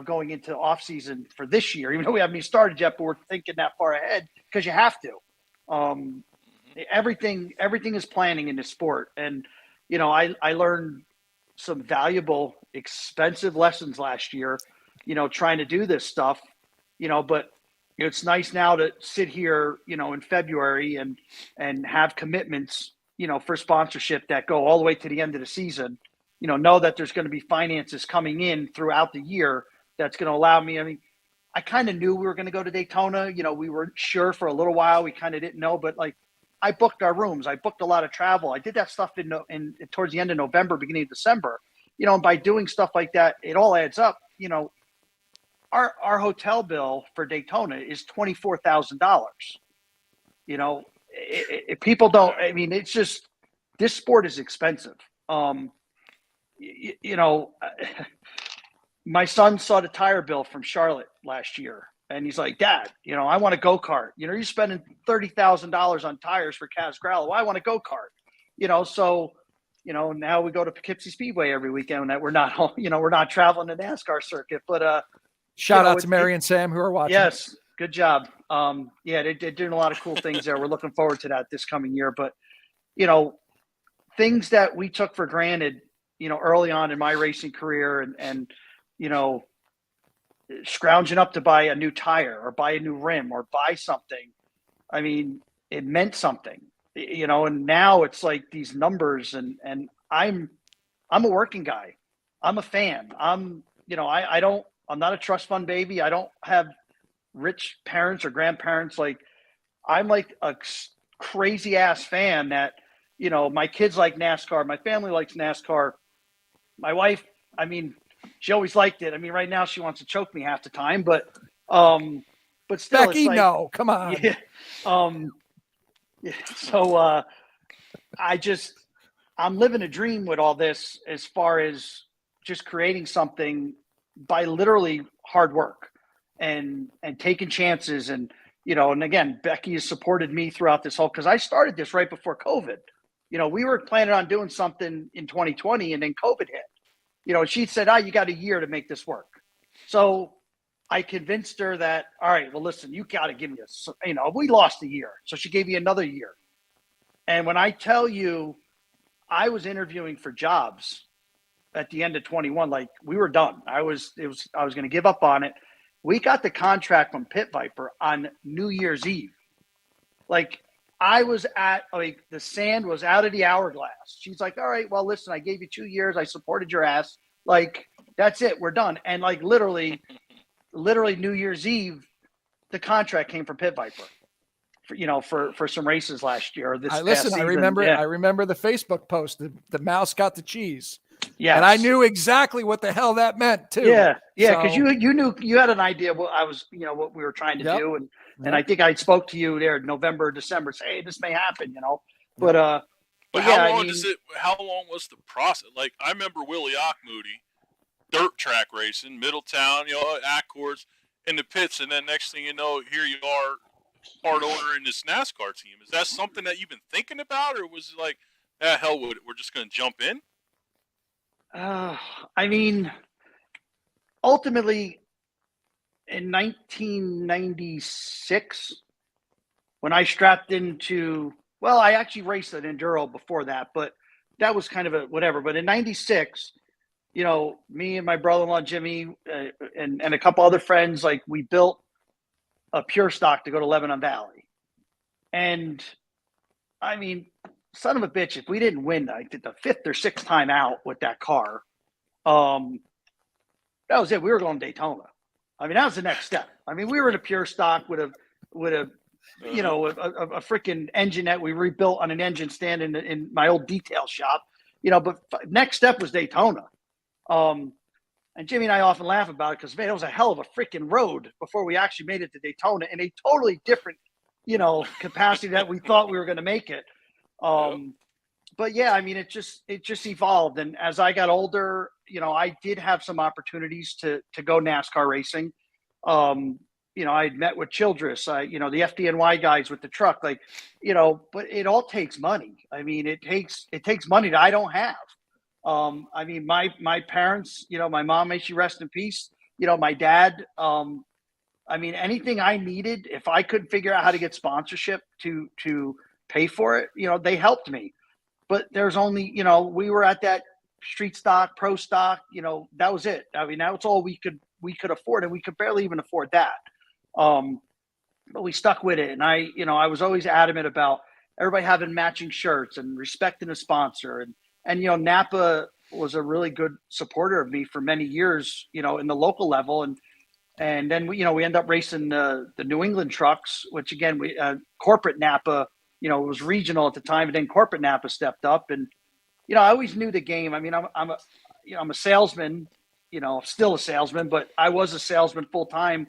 going into off season for this year. Even though we haven't even started yet, but we're thinking that far ahead because you have to. Everything is planning in this sport, and I learned some valuable, expensive lessons last year, trying to do this stuff, but it's nice now to sit here, in February and have commitments, for sponsorship that go all the way to the end of the season, know that there's going to be finances coming in throughout the year that's going to allow me. I mean, I kind of knew we were going to go to Daytona. We weren't sure for a little while. We kind of didn't know, but like, I booked our rooms. I booked a lot of travel. I did that stuff in towards the end of November, beginning of December. And by doing stuff like that, it all adds up. Our hotel bill for Daytona is $24,000. People don't. I mean, it's just, this sport is expensive. My son saw the tire bill from Charlotte last year. And he's like, Dad, I want a go-kart. You're spending $30,000 on tires for Kaz Growler. Well, I want a go-kart. So, now we go to Poughkeepsie Speedway every weekend that we're not traveling the NASCAR circuit. But, Shout out to Mary and Sam who are watching. Yes, good job. Yeah, they're doing a lot of cool things there. We're looking forward to that this coming year. But, things that we took for granted, early on in my racing career and scrounging up to buy a new tire or buy a new rim or buy something. I mean, it meant something, and now it's like these numbers and I'm a working guy. I'm a fan. I'm not a trust fund baby. I don't have rich parents or grandparents. Like, I'm like a crazy ass fan that, my kids like NASCAR. My family likes NASCAR. My wife, she always liked it. Right now she wants to choke me half the time, but still, Becky, no, come on. Yeah. So I'm living a dream with all this as far as just creating something by literally hard work and taking chances. And, and again, Becky has supported me throughout this whole, because I started this right before COVID. We were planning on doing something in 2020 and then COVID hit. She said, you got a year to make this work. So I convinced her that, all right, well, listen, you got to give me we lost a year. So she gave me another year. And when I tell you, I was interviewing for jobs at the end of 21, like we were done. I was going to give up on it. We got the contract from Pit Viper on New Year's Eve. Like, I was the sand was out of the hourglass. She's like, all right, well, listen, I gave you 2 years. I supported your ass. Like, that's it. We're done. And like, literally New Year's Eve, the contract came from Pit Viper for some races last year. I remember the Facebook post, the mouse got the cheese. Yeah. And I knew exactly what the hell that meant too. Yeah. Yeah. Cause you knew, you had an idea what I was, what we were trying to do. And I think I spoke to you there in November, December, say, hey, this may happen, but how long was the process? Like, I remember Willie Moody, dirt track racing, Middletown, Accords in the pits. And then next thing you know, here you are, part owner in this NASCAR team. Is that something that you've been thinking about, or was it like, hell with it, we're just going to jump in? Ultimately, in 1996, when I strapped into, I actually raced an enduro before that, but that was kind of a whatever. But in 96, me and my brother-in-law, Jimmy, and a couple other friends, like, we built a pure stock to go to Lebanon Valley. And son of a bitch, if we didn't win, I did the 5th or 6th time out with that car. That was it. We were going to Daytona. That was the next step. We were in a pure stock with a freaking engine that we rebuilt on an engine stand in my old detail shop, but next step was Daytona. And Jimmy and I often laugh about it because, man, it was a hell of a freaking road before we actually made it to Daytona in a totally different, capacity that we thought we were going to make it. But yeah, it just evolved. And as I got older, I did have some opportunities to go NASCAR racing. I'd met with Childress, the FDNY guys with the truck, but it all takes money. It takes money that I don't have. My parents, my mom, may she rest in peace. My dad, anything I needed, if I couldn't figure out how to get sponsorship to pay for it, they helped me. But there's only, we were at that street stock, pro stock, that was it. That's all we could afford, and we could barely even afford that. But we stuck with it. And I was always adamant about everybody having matching shirts and respecting the sponsor. And Napa was a really good supporter of me for many years, in the local level. And then we end up racing the New England trucks, which again, corporate Napa, it was regional at the time, and then corporate Napa stepped up. And, I always knew the game. I'm a salesman, still a salesman, but I was a salesman full time,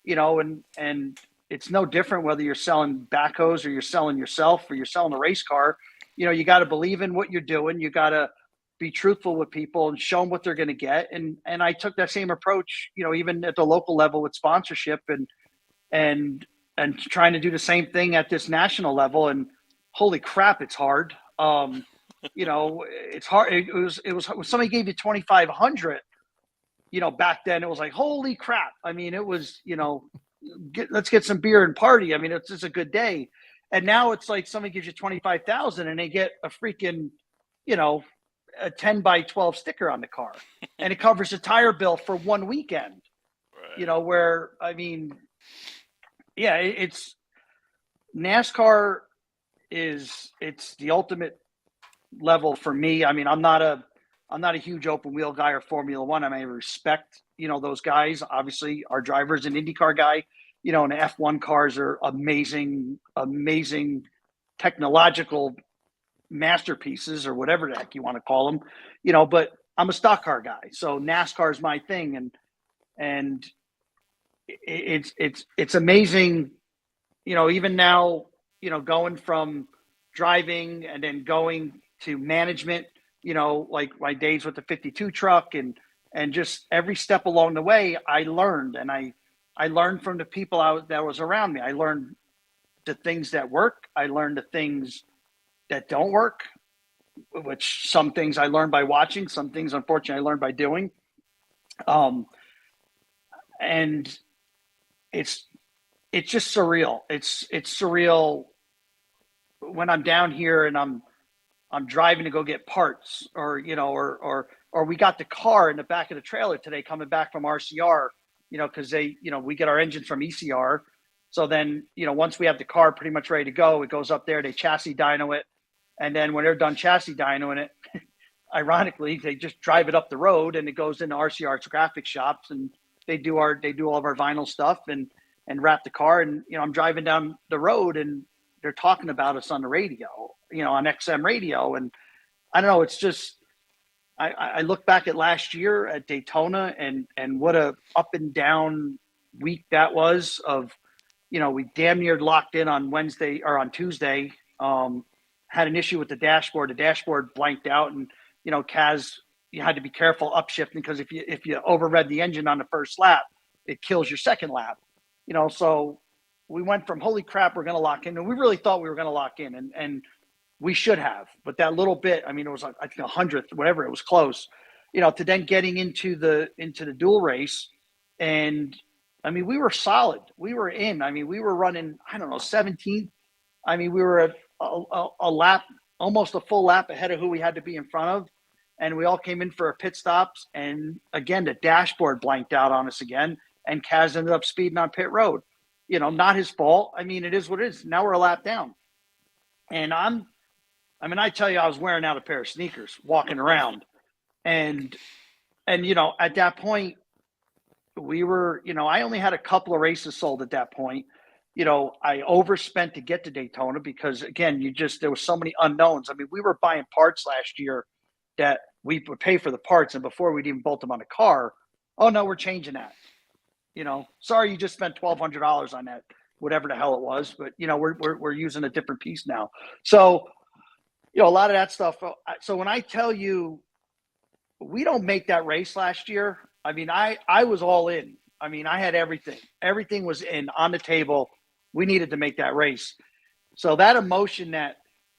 and it's no different whether you're selling backhoes or you're selling yourself or you're selling a race car. You got to believe in what you're doing. You got to be truthful with people and show them what they're going to get. And I took that same approach, even at the local level with sponsorship and trying to do the same thing at this national level. And holy crap, it's hard. It's hard. It was when somebody gave you 2,500, back then it was like, holy crap. I mean, it was, let's get some beer and party. I mean, it's just a good day. And now it's like somebody gives you 25,000 and they get a freaking, a 10 by 12 sticker on the car, and it covers a tire bill for one weekend. Right. Where, I mean, yeah, it's NASCAR it's the ultimate level for me. I mean, I'm not a huge open wheel guy or Formula One. I may respect, those guys. Obviously, our driver's an IndyCar guy, and the F1 cars are amazing technological masterpieces, or whatever the heck you want to call them, but I'm a stock car guy. So NASCAR is my thing. And it's amazing, even now, going from driving and then going to management, like my days with the 52 truck and just every step along the way, I learned, and I learned from the people that was around me. I learned the things that work. I learned the things that don't work, which some things I learned by watching, some things, unfortunately, I learned by doing. And it's just surreal. It's surreal when I'm down here and I'm driving to go get parts, or we got the car in the back of the trailer today coming back from RCR, because we get our engines from ECR. So then, once we have the car pretty much ready to go, it goes up there, they chassis dyno it. And then when they're done chassis dynoing it, ironically, they just drive it up the road and it goes into RCR's graphic shops, and they do all of our vinyl stuff and wrap the car. And, I'm driving down the road and they're talking about us on the radio, on XM radio. And I don't know, it's just, I look back at last year at Daytona and what a up and down week that was of, we damn near locked in on Wednesday or on Tuesday, had an issue with the dashboard. The dashboard blanked out, and, Kaz, you had to be careful upshifting, because if you overread the engine on the first lap, it kills your second lap. So we went from holy crap, we're going to lock in, and we really thought we were going to lock in, and we should have. But that little bit, I mean, it was like, I think 100th, whatever, it was close. To then getting into the dual race, and I mean, we were solid. We were in. I mean, we were running, I don't know, 17th. I mean, we were a lap, almost a full lap ahead of who we had to be in front of. And we all came in for our pit stops. And again, the dashboard blanked out on us again. And Kaz ended up speeding on pit road. Not his fault. I mean, it is what it is. Now we're a lap down. And I tell you, I was wearing out a pair of sneakers walking around. And at that point, we were, I only had a couple of races sold at that point. I overspent to get to Daytona because, again, there was so many unknowns. I mean, we were buying parts last year that we would pay for the parts, and before we'd even bolt them on a car, oh no, we're changing that. Sorry, you just spent $1,200 on that, whatever the hell it was, but we're using a different piece now. So, a lot of that stuff. So when I tell you we don't make that race last year, I mean, I was all in. I mean, I had everything. Everything was on the table. We needed to make that race. So that emotion, that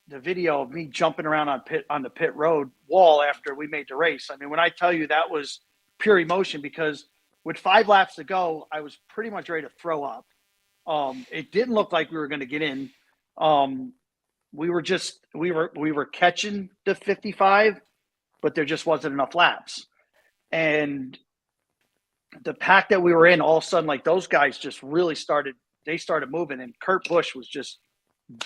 the video of me jumping around on the pit road wall after we made the race. I mean, when I tell you that was pure emotion, because with 5 laps to go, I was pretty much ready to throw up. It didn't look like we were going to get in. We were catching the 55, but there just wasn't enough laps. And the pack that we were in, all of a sudden, like, those guys just really started moving, and Kurt Busch was just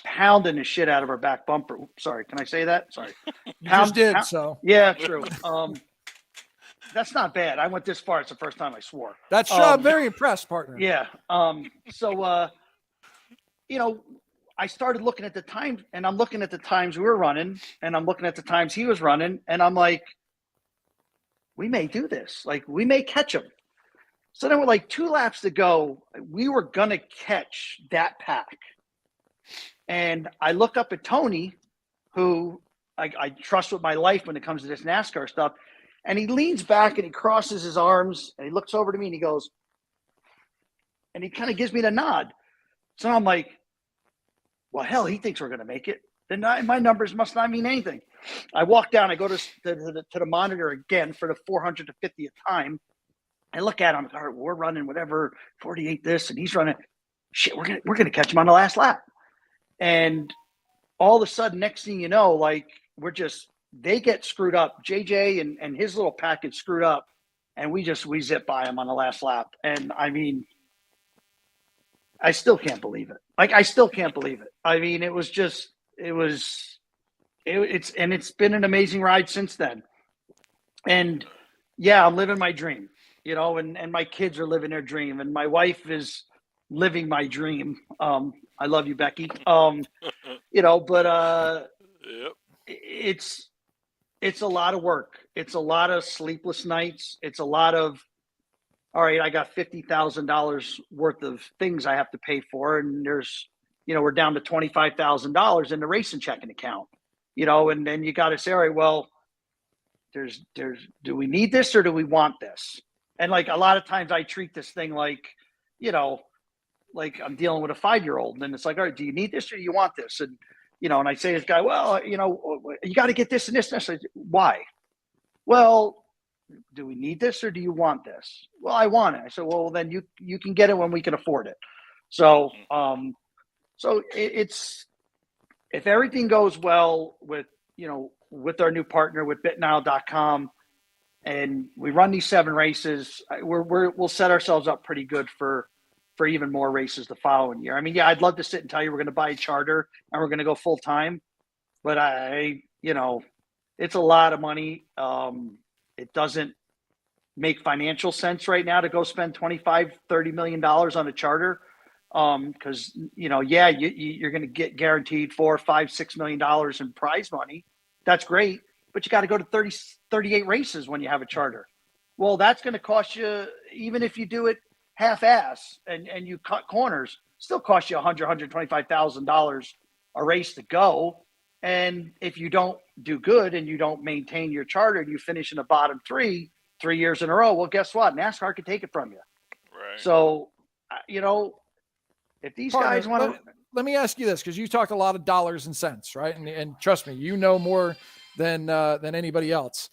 pounding the shit out of our back bumper. Oops, sorry, can I say that? Sorry. You just did, so. Yeah, true. That's not bad. I went this far. It's the first time I swore. That's I'm very impressed, partner. Yeah. So I started looking at the time, and I'm looking at the times we were running, and I'm looking at the times he was running, and I'm like, we may do this. Like, we may catch him. So then with like 2 laps to go, we were going to catch that pack. And I look up at Tony, who I trust with my life when it comes to this NASCAR stuff. And he leans back and he crosses his arms and he looks over to me and he goes, and he kind of gives me the nod. So I'm like, well, hell, he thinks we're going to make it. Then my numbers must not mean anything. I walk down, I go to the monitor again for the 450th time. I look at him, all right, we're running whatever 48 this, and he's running. Shit, we're gonna catch him on the last lap, and all of a sudden, next thing you know, like they get screwed up. JJ and his little package screwed up, and we zip by him on the last lap. And I mean, I still can't believe it. Like, I still can't believe it. I mean, it's been an amazing ride since then. And yeah, I'm living my dream, and my kids are living their dream, and my wife is living my dream. I love you, Becky. But Yep. it's a lot of work. It's a lot of sleepless nights. It's a lot of, all right, I got $50,000 worth of things I have to pay for. And we're down to $25,000 in the racing checking account, and then you got to say, all right, well, do we need this or do we want this? And like a lot of times I treat this thing like, like I'm dealing with a 5-year-old, and then it's like, all right, do you need this or do you want this? And, and I say to this guy, well, you got to get this and this and this. I say, why? Well, do we need this or do you want this? Well, I want it. I said, well, then you can get it when we can afford it. So, it's, if everything goes well with our new partner with bitnow.com, and we run these 7 races, we'll set ourselves up pretty good for even more races the following year. I mean, yeah, I'd love to sit and tell you we're going to buy a charter and we're going to go full time, but it's a lot of money. It doesn't make financial sense right now to go spend $25-30 million on a charter. Because you're going to get guaranteed $4, $5, $6 million in prize money. That's great, but you got to go to 38 races when you have a charter. Well, that's going to cost you, even if you do it half-ass and you cut corners, still cost you $125,000 a race to go. And if you don't do good and you don't maintain your charter and you finish in the bottom 3 years in a row, well, guess what? NASCAR can take it from you. Right. So, if these guys want to, let me ask you this, because you talked a lot of dollars and cents, right? And trust me, you know more than anybody else.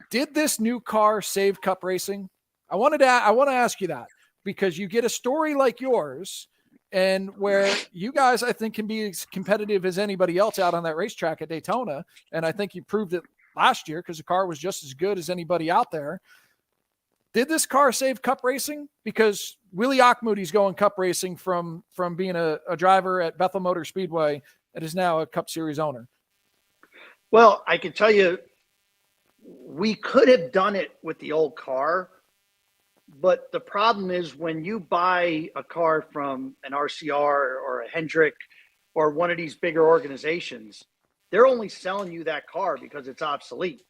Did this new car save Cup racing? I want to ask you that, because you get a story like yours, and where you guys, I think, can be as competitive as anybody else out on that racetrack at Daytona. And I think you proved it last year, because the car was just as good as anybody out there. Did this car save Cup racing? Because Willie Ochmoody's going Cup racing from being a driver at Bethel Motor Speedway and is now a Cup Series owner. Well, I can tell you, we could have done it with the old car, but the problem is when you buy a car from an RCR or a Hendrick or one of these bigger organizations, they're only selling you that car because it's obsolete.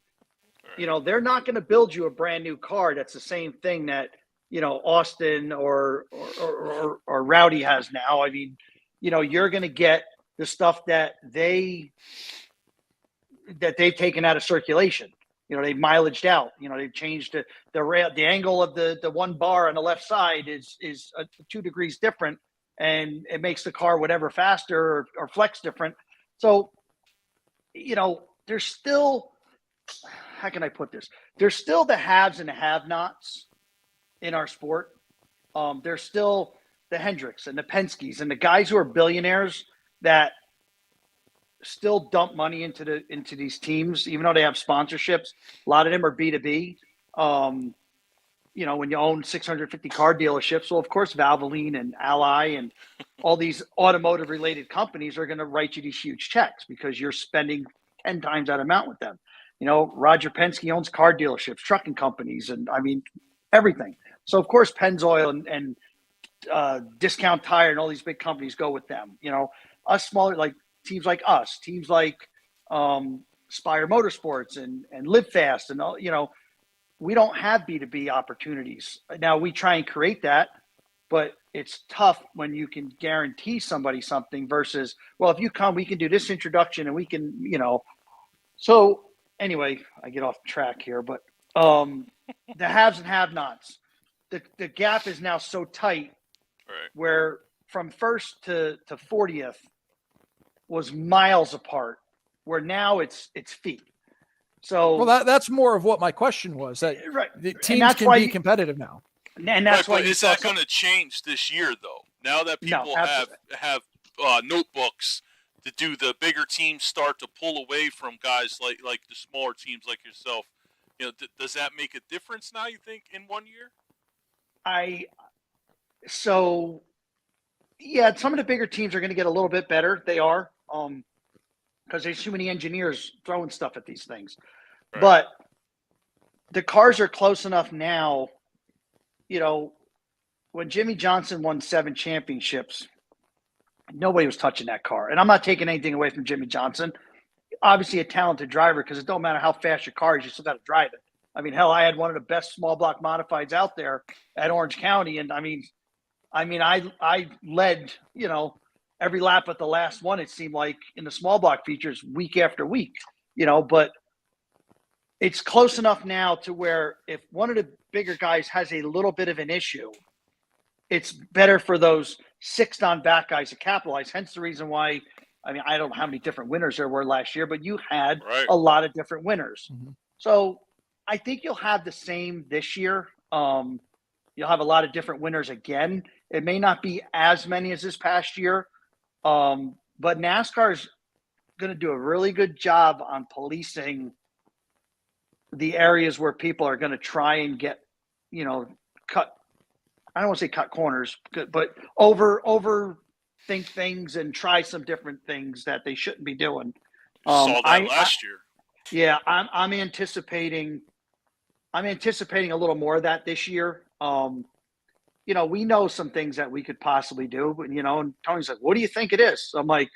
They're not going to build you a brand new car that's the same thing that, Austin or Rowdy has now. I mean, you're going to get the stuff that they've taken out of circulation. They've mileaged out. They've changed the angle of the one bar on the left side is 2 degrees different, and it makes the car whatever faster or flex different. So, there's still, how can I put this? There's still the haves and the have-nots in our sport. There's still the Hendricks and the Penske's and the guys who are billionaires that still dump money into these teams, even though they have sponsorships. A lot of them are B2B. When you own 650 car dealerships, well, of course, Valvoline and Ally and all these automotive related companies are going to write you these huge checks because you're spending 10 times that amount with them. Roger Penske owns car dealerships, trucking companies, and I mean, everything. So of course, Pennzoil and Discount Tire and all these big companies go with them. Us smaller, like teams like us, teams like Spire Motorsports and Live Fast and all, we don't have B2B opportunities. Now we try and create that, but it's tough when you can guarantee somebody something versus, well, if you come, we can do this introduction and we can, So anyway, I get off track here, but the haves and have-nots, the gap is now so tight, Right. where from first to 40th was miles apart, where now it's feet. So well, that's more of what my question was. That right, the teams can be competitive now, and that's why. Is that going to change this year, though? Now that people have notebooks to do, the bigger teams start to pull away from guys like the smaller teams like yourself. You know, does that make a difference now? You think in 1 year? Yeah, some of the bigger teams are going to get a little bit better. They are, because there's too many engineers throwing stuff at these things. Right. But the cars are close enough now. You know, when Jimmy Johnson won 7 championships, nobody was touching that car. And I'm not taking anything away from Jimmy Johnson. Obviously a talented driver, because it don't matter how fast your car is, you still got to drive it. I mean, hell, I had one of the best small block modifieds out there at Orange County. And I led, every lap at the last one, it seemed like, in the small block features week after week, but it's close enough now to where if one of the bigger guys has a little bit of an issue, it's better for those 6 on-back guys to capitalize. Hence the reason why, I don't know how many different winners there were last year, but you had a lot of different winners. Mm-hmm. So I think you'll have the same this year. You'll have a lot of different winners again. It may not be as many as this past year, but NASCAR is going to do a really good job on policing the areas where people are going to try and get, cut. I don't want to say cut corners, but overthink things and try some different things that they shouldn't be doing. Saw that last year. Yeah, I'm anticipating a little more of that this year. We know some things that we could possibly do, but, and Tony's like, what do you think it is? So I'm like,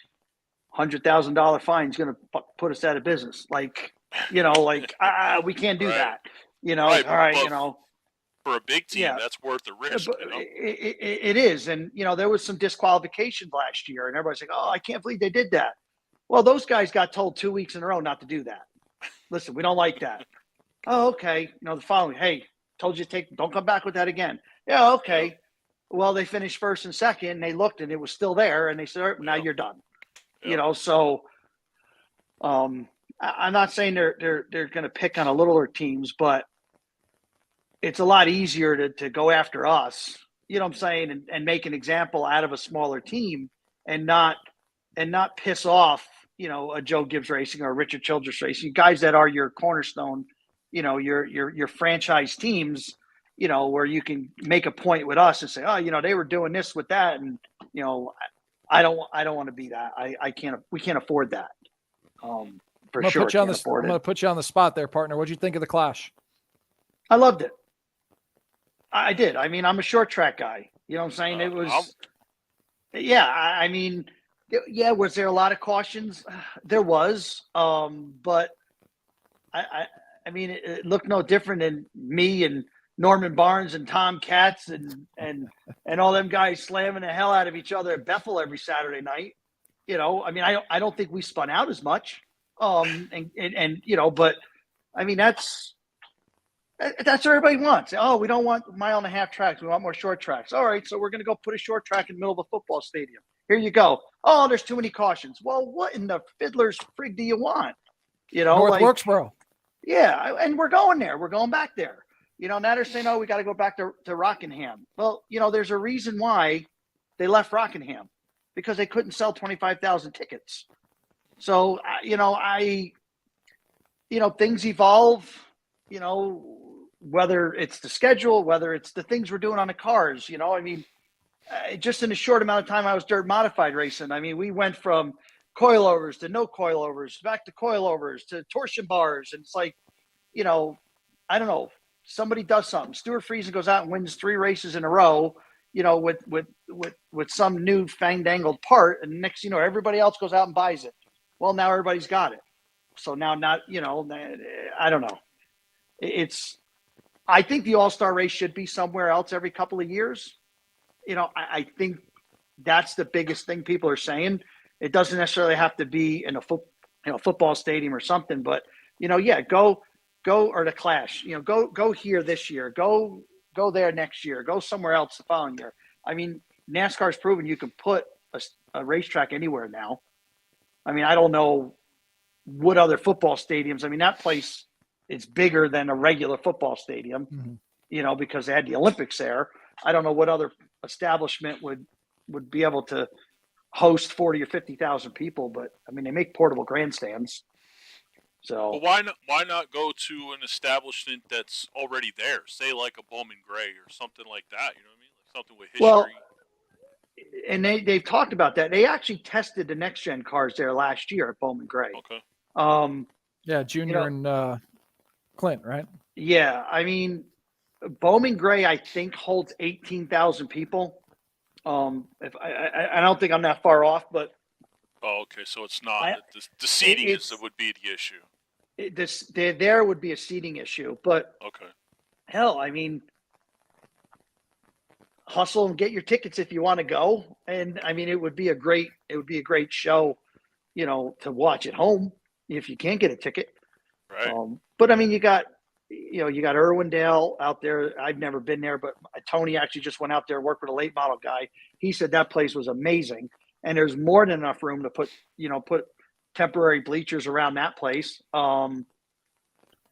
$100,000 fine is going to put us out of business. Like, we can't do that, Right, all right, for a big team, that's worth the risk. It is. And, there was some disqualification last year and everybody's like, oh, I can't believe they did that. Well, those guys got told 2 weeks in a row not to do that. Listen, we don't like that. Oh, okay. The following, hey, told you don't come back with that again. Yeah, okay. Yep. Well, they finished first and second, and they looked, and it was still there, and they said, right, now you're done. Yep. So I'm not saying they're going to pick on a littler teams, but it's a lot easier to go after us, you know what I'm saying, and make an example out of a smaller team and not piss off, a Joe Gibbs Racing or a Richard Childress Racing, guys that are your cornerstone, your franchise teams, where you can make a point with us and say, oh, they were doing this with that. And, I don't want to be that. We can't afford that. For sure. I'm going to put you on the spot there, partner. What'd you think of the Clash? I loved it. I did. I'm a short track guy. You know what I'm saying? It was, was there a lot of cautions? There was, but it looked no different than me and Norman Barnes and Tom Katz and all them guys slamming the hell out of each other at Bethel every Saturday night. I don't think we spun out as much. But that's what everybody wants. Oh, we don't want 1.5 mile tracks. We want more short tracks. All right, so we're going to go put a short track in the middle of a football stadium. Here you go. Oh, there's too many cautions. Well, what in the fiddler's frig do you want? North Wilkesboro. Yeah, and we're going there. We're going back there. Now they're saying, oh, we got to go back to Rockingham. Well, there's a reason why they left Rockingham, because they couldn't sell 25,000 tickets. So, things evolve, whether it's the schedule, whether it's the things we're doing on the cars, just in a short amount of time I was dirt modified racing. We went from coilovers to no coilovers, back to coilovers to torsion bars. And it's like, I don't know, somebody does something. Stuart Friesen goes out and wins 3 races in a row, with some new fandangled part. And next, everybody else goes out and buys it. Well, now everybody's got it. So now I don't know. I think the All-Star race should be somewhere else every couple of years. I think that's the biggest thing people are saying. It doesn't necessarily have to be in a football stadium or something, but go or the Clash, go here this year, go there next year, go somewhere else the following year. NASCAR's proven you can put a racetrack anywhere now. I don't know what other football stadiums. I mean, that place is bigger than a regular football stadium, because they had the Olympics there. I don't know what other establishment would be able to host 40 or 50,000 people, but I mean, they make portable grandstands. So Well, why not go to an establishment that's already there? Say like a Bowman Gray or something like that. You know what I mean? Like something with history. well, and they've talked about that. They actually tested the next gen cars there last year at Bowman Gray. Okay. Yeah, Junior and Clint, right? Yeah, I mean, Bowman Gray, I think holds 18,000 people. If I don't think I'm that far off, but okay, so it's not the seating would be the issue. There would be a seating issue, but okay, hell, I mean, hustle and get your tickets if you want to go, and I mean, it would be a great show, to watch at home if you can't get a ticket. Right. But I mean, you got Irwindale out there. I've never been there, but Tony actually just went out there and worked with a late model guy. He said that place was amazing, and there's more than enough room to put temporary bleachers around that place.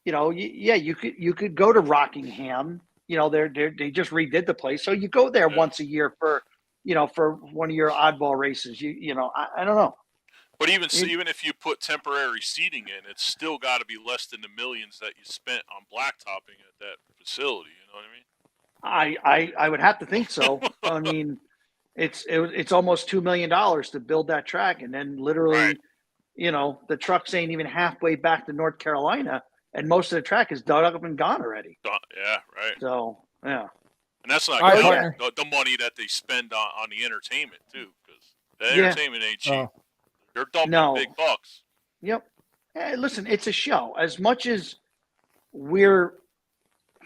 You could go to Rockingham. They just redid the place, so you go there once a year for one of your oddball races. I don't know. But even if you put temporary seating in, it's still got to be less than the millions that you spent on blacktopping at that facility. You know what I mean? I would have to think so. I mean, it's almost $2 million to build that track, and then literally, the trucks ain't even halfway back to North Carolina, and most of the track is dug up and gone already. Yeah, right. So yeah, and that's not the money that they spend on the entertainment too, because the entertainment ain't cheap. They're dumping big bucks. Yep. Hey, listen, it's a show. As much as we're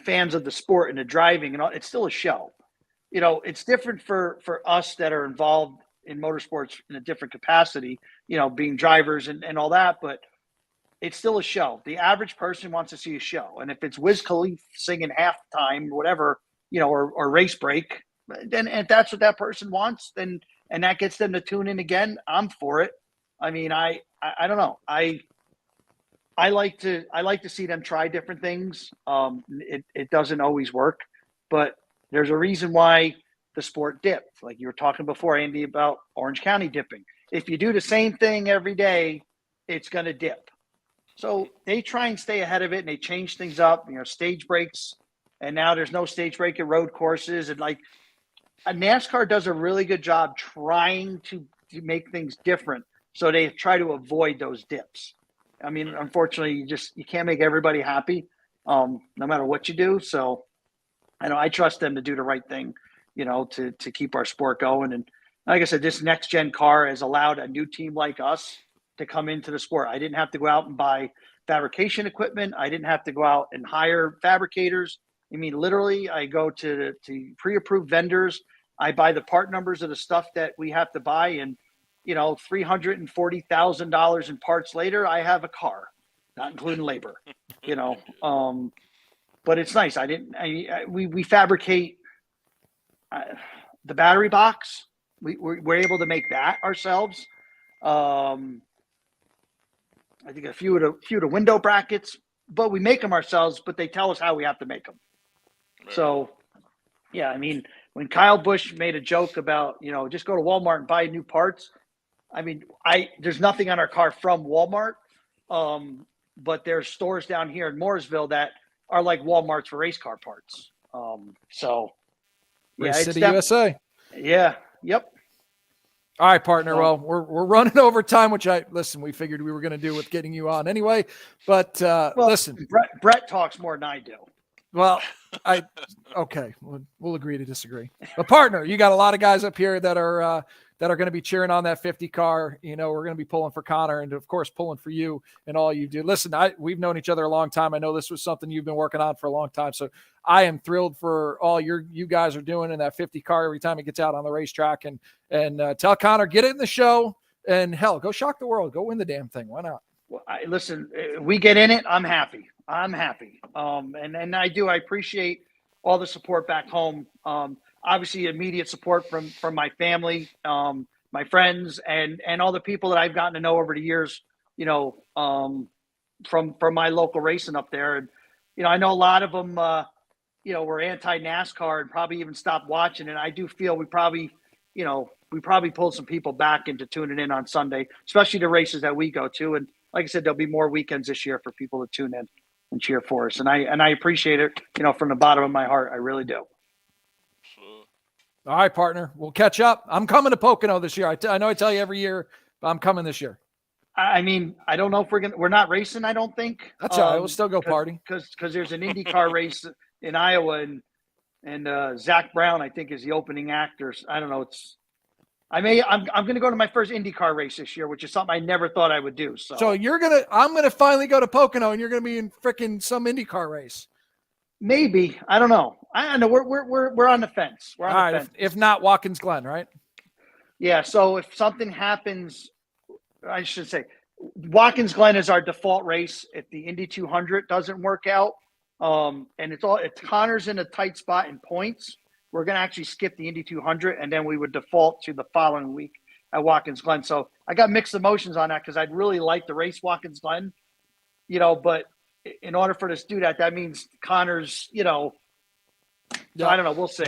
fans of the sport and the driving and all, it's still a show. It's different for us that are involved in motorsports in a different capacity, being drivers and all that, but it's still a show. The average person wants to see a show. And if it's Wiz Khalifa singing halftime, whatever, or race break, then if that's what that person wants, then, and that gets them to tune in again, I'm for it. I mean, I don't know. I like to see them try different things. It doesn't always work, but there's a reason why the sport dipped. Like you were talking before, Andy, about Orange County dipping. If you do the same thing every day, it's going to dip. So they try and stay ahead of it, and they change things up, stage breaks. And now there's no stage break at road courses. And like a NASCAR does a really good job trying to make things different. So they try to avoid those dips. I mean, unfortunately, you can't make everybody happy, no matter what you do. So I trust them to do the right thing, to keep our sport going. And like I said, this next gen car has allowed a new team like us to come into the sport. I didn't have to go out and buy fabrication equipment. I didn't have to go out and hire fabricators. I mean, literally, I go to pre-approved vendors. I buy the part numbers of the stuff that we have to buy, and $340,000 in parts later, I have a car, not including labor. But it's nice. We fabricate the battery box. We're able to make that ourselves. I think a few of the window brackets, but we make them ourselves. But they tell us how we have to make them. Right. So, yeah, I mean, when Kyle Busch made a joke about just go to Walmart and buy new parts. I mean, there's nothing on our car from Walmart, but there's stores down here in Mooresville that are like Walmarts for race car parts. Race City, USA. Yeah. Yep. All right, partner. Well, we're running over time, which we figured we were going to do with getting you on anyway. But listen, Brett talks more than I do. Well, okay, we'll agree to disagree. But partner, you got a lot of guys up here that are going to be cheering on that 50 car. We're going to be pulling for Connor and of course pulling for you and all you do. Listen, we've known each other a long time. I know this was something you've been working on for a long time. So I am thrilled for all you guys are doing in that 50 car every time it gets out on the racetrack, and tell Connor, get it in the show, and hell, go shock the world. Go win the damn thing. Why not? Well, listen, we get in it. I'm happy. And I appreciate all the support back home. Obviously immediate support from my family, my friends, and all the people that I've gotten to know over the years from my local racing up there. And, I know a lot of them, were anti NASCAR and probably even stopped watching. And I do feel we probably pulled some people back into tuning in on Sunday, especially the races that we go to. And like I said, there'll be more weekends this year for people to tune in and cheer for us. And I appreciate it, from the bottom of my heart. I really do. All right, partner. We'll catch up. I'm coming to Pocono this year. I know I tell you every year, but I'm coming this year. I mean, I don't know if we're not racing, I don't think. That's all right. We'll still go party. Because there's an IndyCar race in Iowa, and Zach Brown, I think, is the opening actor. I don't know. I'm going to go to my first IndyCar race this year, which is something I never thought I would do. So I'm going to finally go to Pocono, and you're going to be in freaking some IndyCar race. Maybe. I don't know. I know we're on the fence. We're on the fence. If not, Watkins Glen, right? Yeah. So if something happens, I should say Watkins Glen is our default race. If the Indy 200 doesn't work out, and if Connor's in a tight spot in points, we're going to actually skip the Indy 200, and then we would default to the following week at Watkins Glen. So I got mixed emotions on that because I'd really like to race Watkins Glen, but in order for us to do that, that means Connor's, so I don't know. We'll see.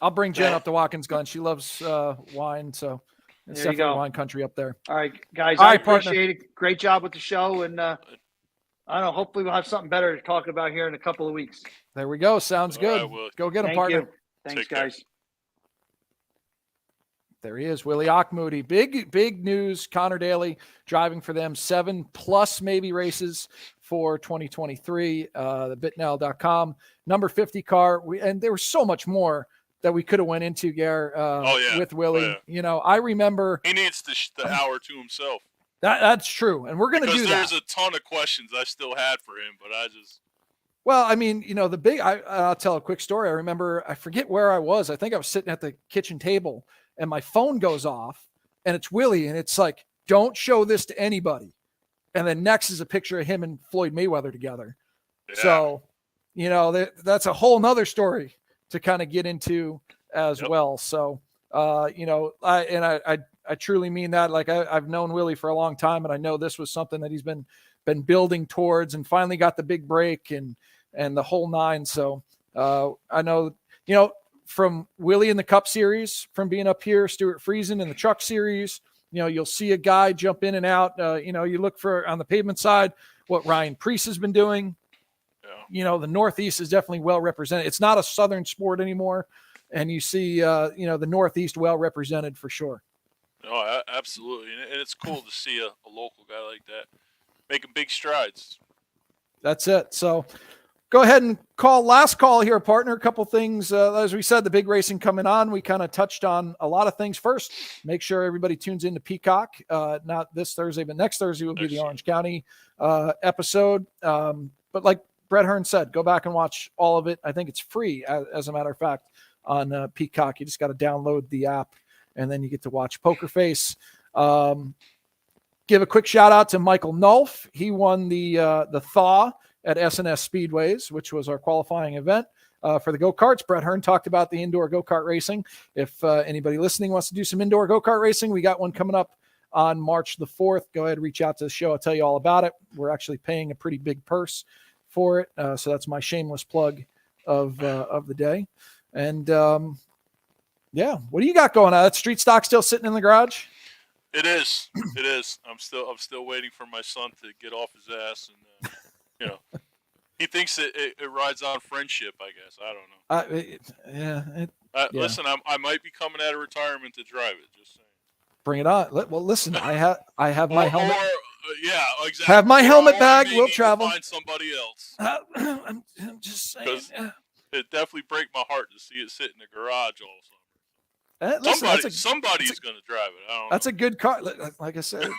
I'll bring Jen up to Watkins Glen. She loves wine, so it's definitely wine country up there. All right, guys. I appreciate it. Great job with the show, and I don't know. Hopefully, we'll have something better to talk about here in a couple of weeks. There we go. Sounds good. Right, go get him, partner. You. Thanks, guys. There he is, Willie Ochmoody. Big news. Connor Daly driving for them 7+ maybe races for 2023. The Bitnell.com number 50 car. And there was so much more that we could have went into, Gare, with Willie. I remember he needs the hour to himself. That's true, and we're going to do that. There's a ton of questions I still had for him, but I just. Well, I mean, I'll tell a quick story. I remember, I forget where I was. I think I was sitting at the kitchen table, and my phone goes off, and it's Willie, and it's like, "Don't show this to anybody." And then next is a picture of him and Floyd Mayweather together. Yeah. So, that's a whole nother story to kind of get into as well. So, I truly mean that. Like I've known Willie for a long time, and I know this was something that he's been building towards, and finally got the big break and the whole nine. So I know, from Willie in the Cup Series, from being up here, Stuart Friesen in the Truck Series, you'll see a guy jump in and out. You look for on the pavement side what Ryan Preece has been doing. Yeah. The Northeast is definitely well represented. It's not a Southern sport anymore, and you see the Northeast well represented for sure. No, absolutely, and it's cool to see a local guy like that making big strides. That's it. So go ahead and last call here, partner. A couple things. As we said, the big racing coming on. We kind of touched on a lot of things. First, make sure everybody tunes into Peacock. Not this Thursday, but next Thursday will be the Orange County episode. But like Brett Hearn said, go back and watch all of it. I think it's free, as a matter of fact, on Peacock. You just got to download the app, and then you get to watch Poker Face. Give a quick shout out to Michael Nolf. He won the Thaw at SNS Speedways, which was our qualifying event for the go-karts. Brett Hearn talked about the indoor go-kart racing. If anybody listening wants to do some indoor go-kart racing, we got one coming up on March the 4th. Go ahead and reach out to the show. I'll tell you all about it. We're actually paying a pretty big purse for it. So that's my shameless plug of the day. And what do you got going on? That street stock still sitting in the garage? It is. It is. I'm still waiting for my son to get off his ass, and he thinks it rides on friendship. I guess I don't know. Listen, I might be coming out of retirement to drive it. Just saying. Bring it on. Well, listen, I have my helmet. Exactly. Have my helmet bag. We'll travel. Find somebody else. I'm just saying. Because it definitely break my heart to see it sit in the garage all of a sudden. Listen, somebody's going to drive it. I don't know. That's a good car. Like I said,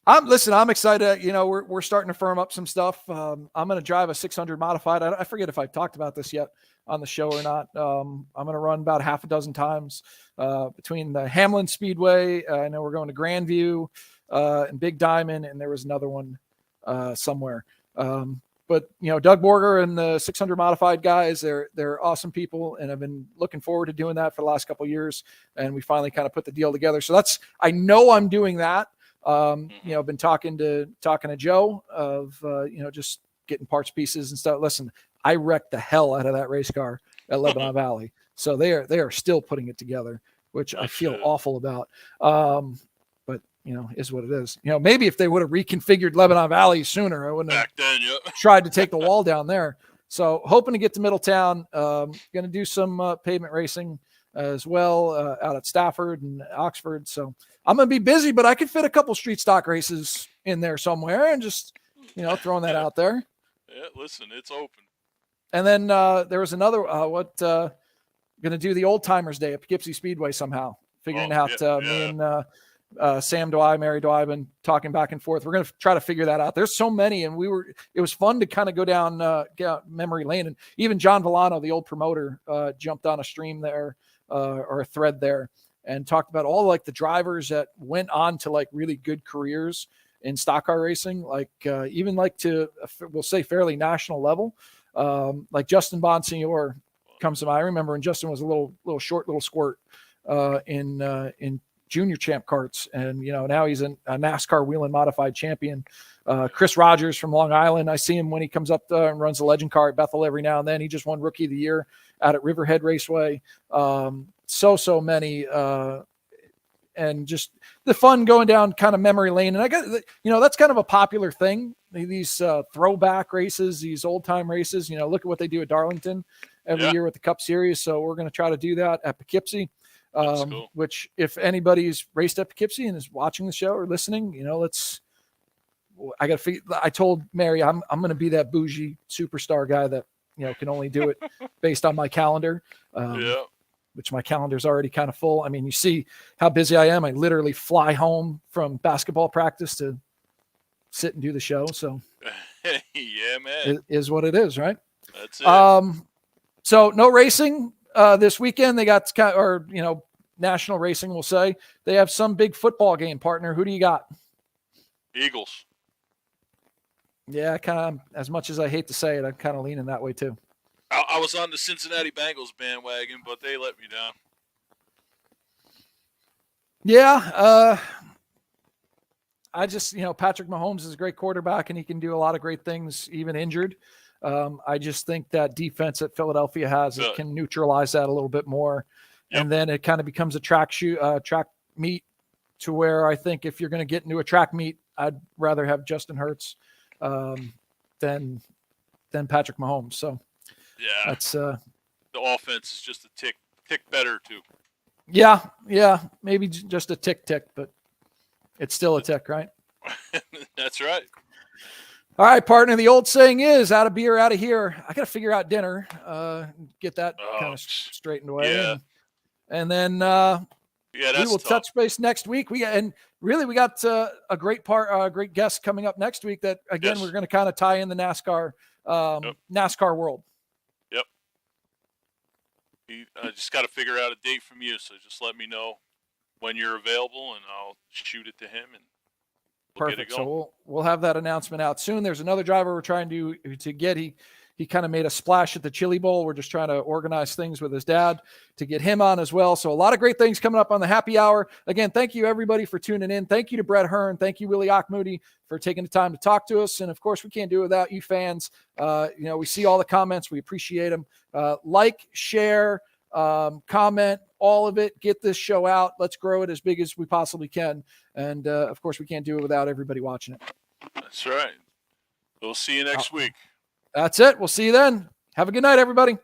I'm excited. We're starting to firm up some stuff. I'm going to drive a 600 modified. I forget if I've talked about this yet on the show or not. I'm going to run about half a dozen times between the Hamlin Speedway. I know we're going to Grandview and Big Diamond, and there was another one somewhere. But Doug Borger and the 600 modified guys, they're awesome people, and I've been looking forward to doing that for the last couple of years. And we finally kind of put the deal together. So I know I'm doing that. Been talking to Joe of, just getting parts, pieces and stuff. Listen, I wrecked the hell out of that race car at Lebanon Valley. So they are still putting it together, which I feel awful about. But is what it is. Maybe if they would have reconfigured Lebanon Valley sooner, I wouldn't have tried to take the wall down there. So hoping to get to Middletown. Going to do some pavement racing as well out at Stafford and Oxford. So I'm going to be busy, but I could fit a couple street stock races in there somewhere and just, throwing that out there. Yeah, listen, it's open. And then there was another, going to do the Old Timers Day at Poughkeepsie Speedway somehow. Figuring out me and Sam Dwyer, Mary Dwyer, been talking back and forth. We're going to try to figure that out. There's so many, and it was fun to kind of go down memory lane. And even John Villano, the old promoter, jumped on a stream there or a thread there and talked about all like the drivers that went on to like really good careers in stock car racing, like even like to, we'll say, fairly national level. Like Justin Bonsignor comes to mind. I remember when Justin was a little short, little squirt in junior champ karts, and now he's a NASCAR wheel and modified champion. Chris Rogers from Long Island, I see him when he comes up and runs the legend car at Bethel every now and then. He just won Rookie of the Year out at Riverhead Raceway. So many, and just the fun going down kind of memory lane. And I got, that's kind of a popular thing. These throwback races, these old time races, look at what they do at Darlington every year with the Cup Series. So we're going to try to do that at Poughkeepsie. Cool. Which if anybody's raced at Poughkeepsie and is watching the show or listening, I told Mary, I'm going to be that bougie superstar guy that, can only do it based on my calendar. Which my calendar's already kind of full. I mean, you see how busy I am. I literally fly home from basketball practice to sit and do the show. So yeah, man, it is what it is, right? That's it. So no racing this weekend. They got national racing. We'll say they have some big football game. Partner, who do you got? Eagles. Yeah, kind of. As much as I hate to say it, I'm kind of leaning that way too. I was on the Cincinnati Bengals bandwagon, but they let me down. Yeah, I just, Patrick Mahomes is a great quarterback and he can do a lot of great things, even injured. I just think that defense that Philadelphia has, it can neutralize that a little bit more. Yep. And then it kind of becomes a track meet to where I think if you're going to get into a track meet, I'd rather have Justin Hurts than Patrick Mahomes. So yeah, that's the offense is just a tick better too. Yeah, maybe just a tick, but it's still a tick, right? That's right. All right, partner. The old saying is, out of beer, out of here. I got to figure out dinner, get that kind of straightened away. Yeah. And then we will touch base next week. We got a great guest coming up next week that, again, we're going to kind of tie in the NASCAR world. Yep. I just got to figure out a date from you, so just let me know when you're available, and I'll shoot it to him, and we'll perfect. So we'll have that announcement out soon. There's another driver we're trying to get. He kind of made a splash at the Chili Bowl. We're just trying to organize things with his dad to get him on as well. So a lot of great things coming up on the happy hour. Again, thank you everybody for tuning in. Thank you to Brett Hearn. Thank you, Willie Achmoody, for taking the time to talk to us. And of course, we can't do it without you fans. We see all the comments. We appreciate them. Like, share, comment, all of it. Get this show out. Let's grow it as big as we possibly can. And of course, we can't do it without everybody watching it. That's right. We'll see you next week. That's it. We'll see you then. Have a good night, everybody.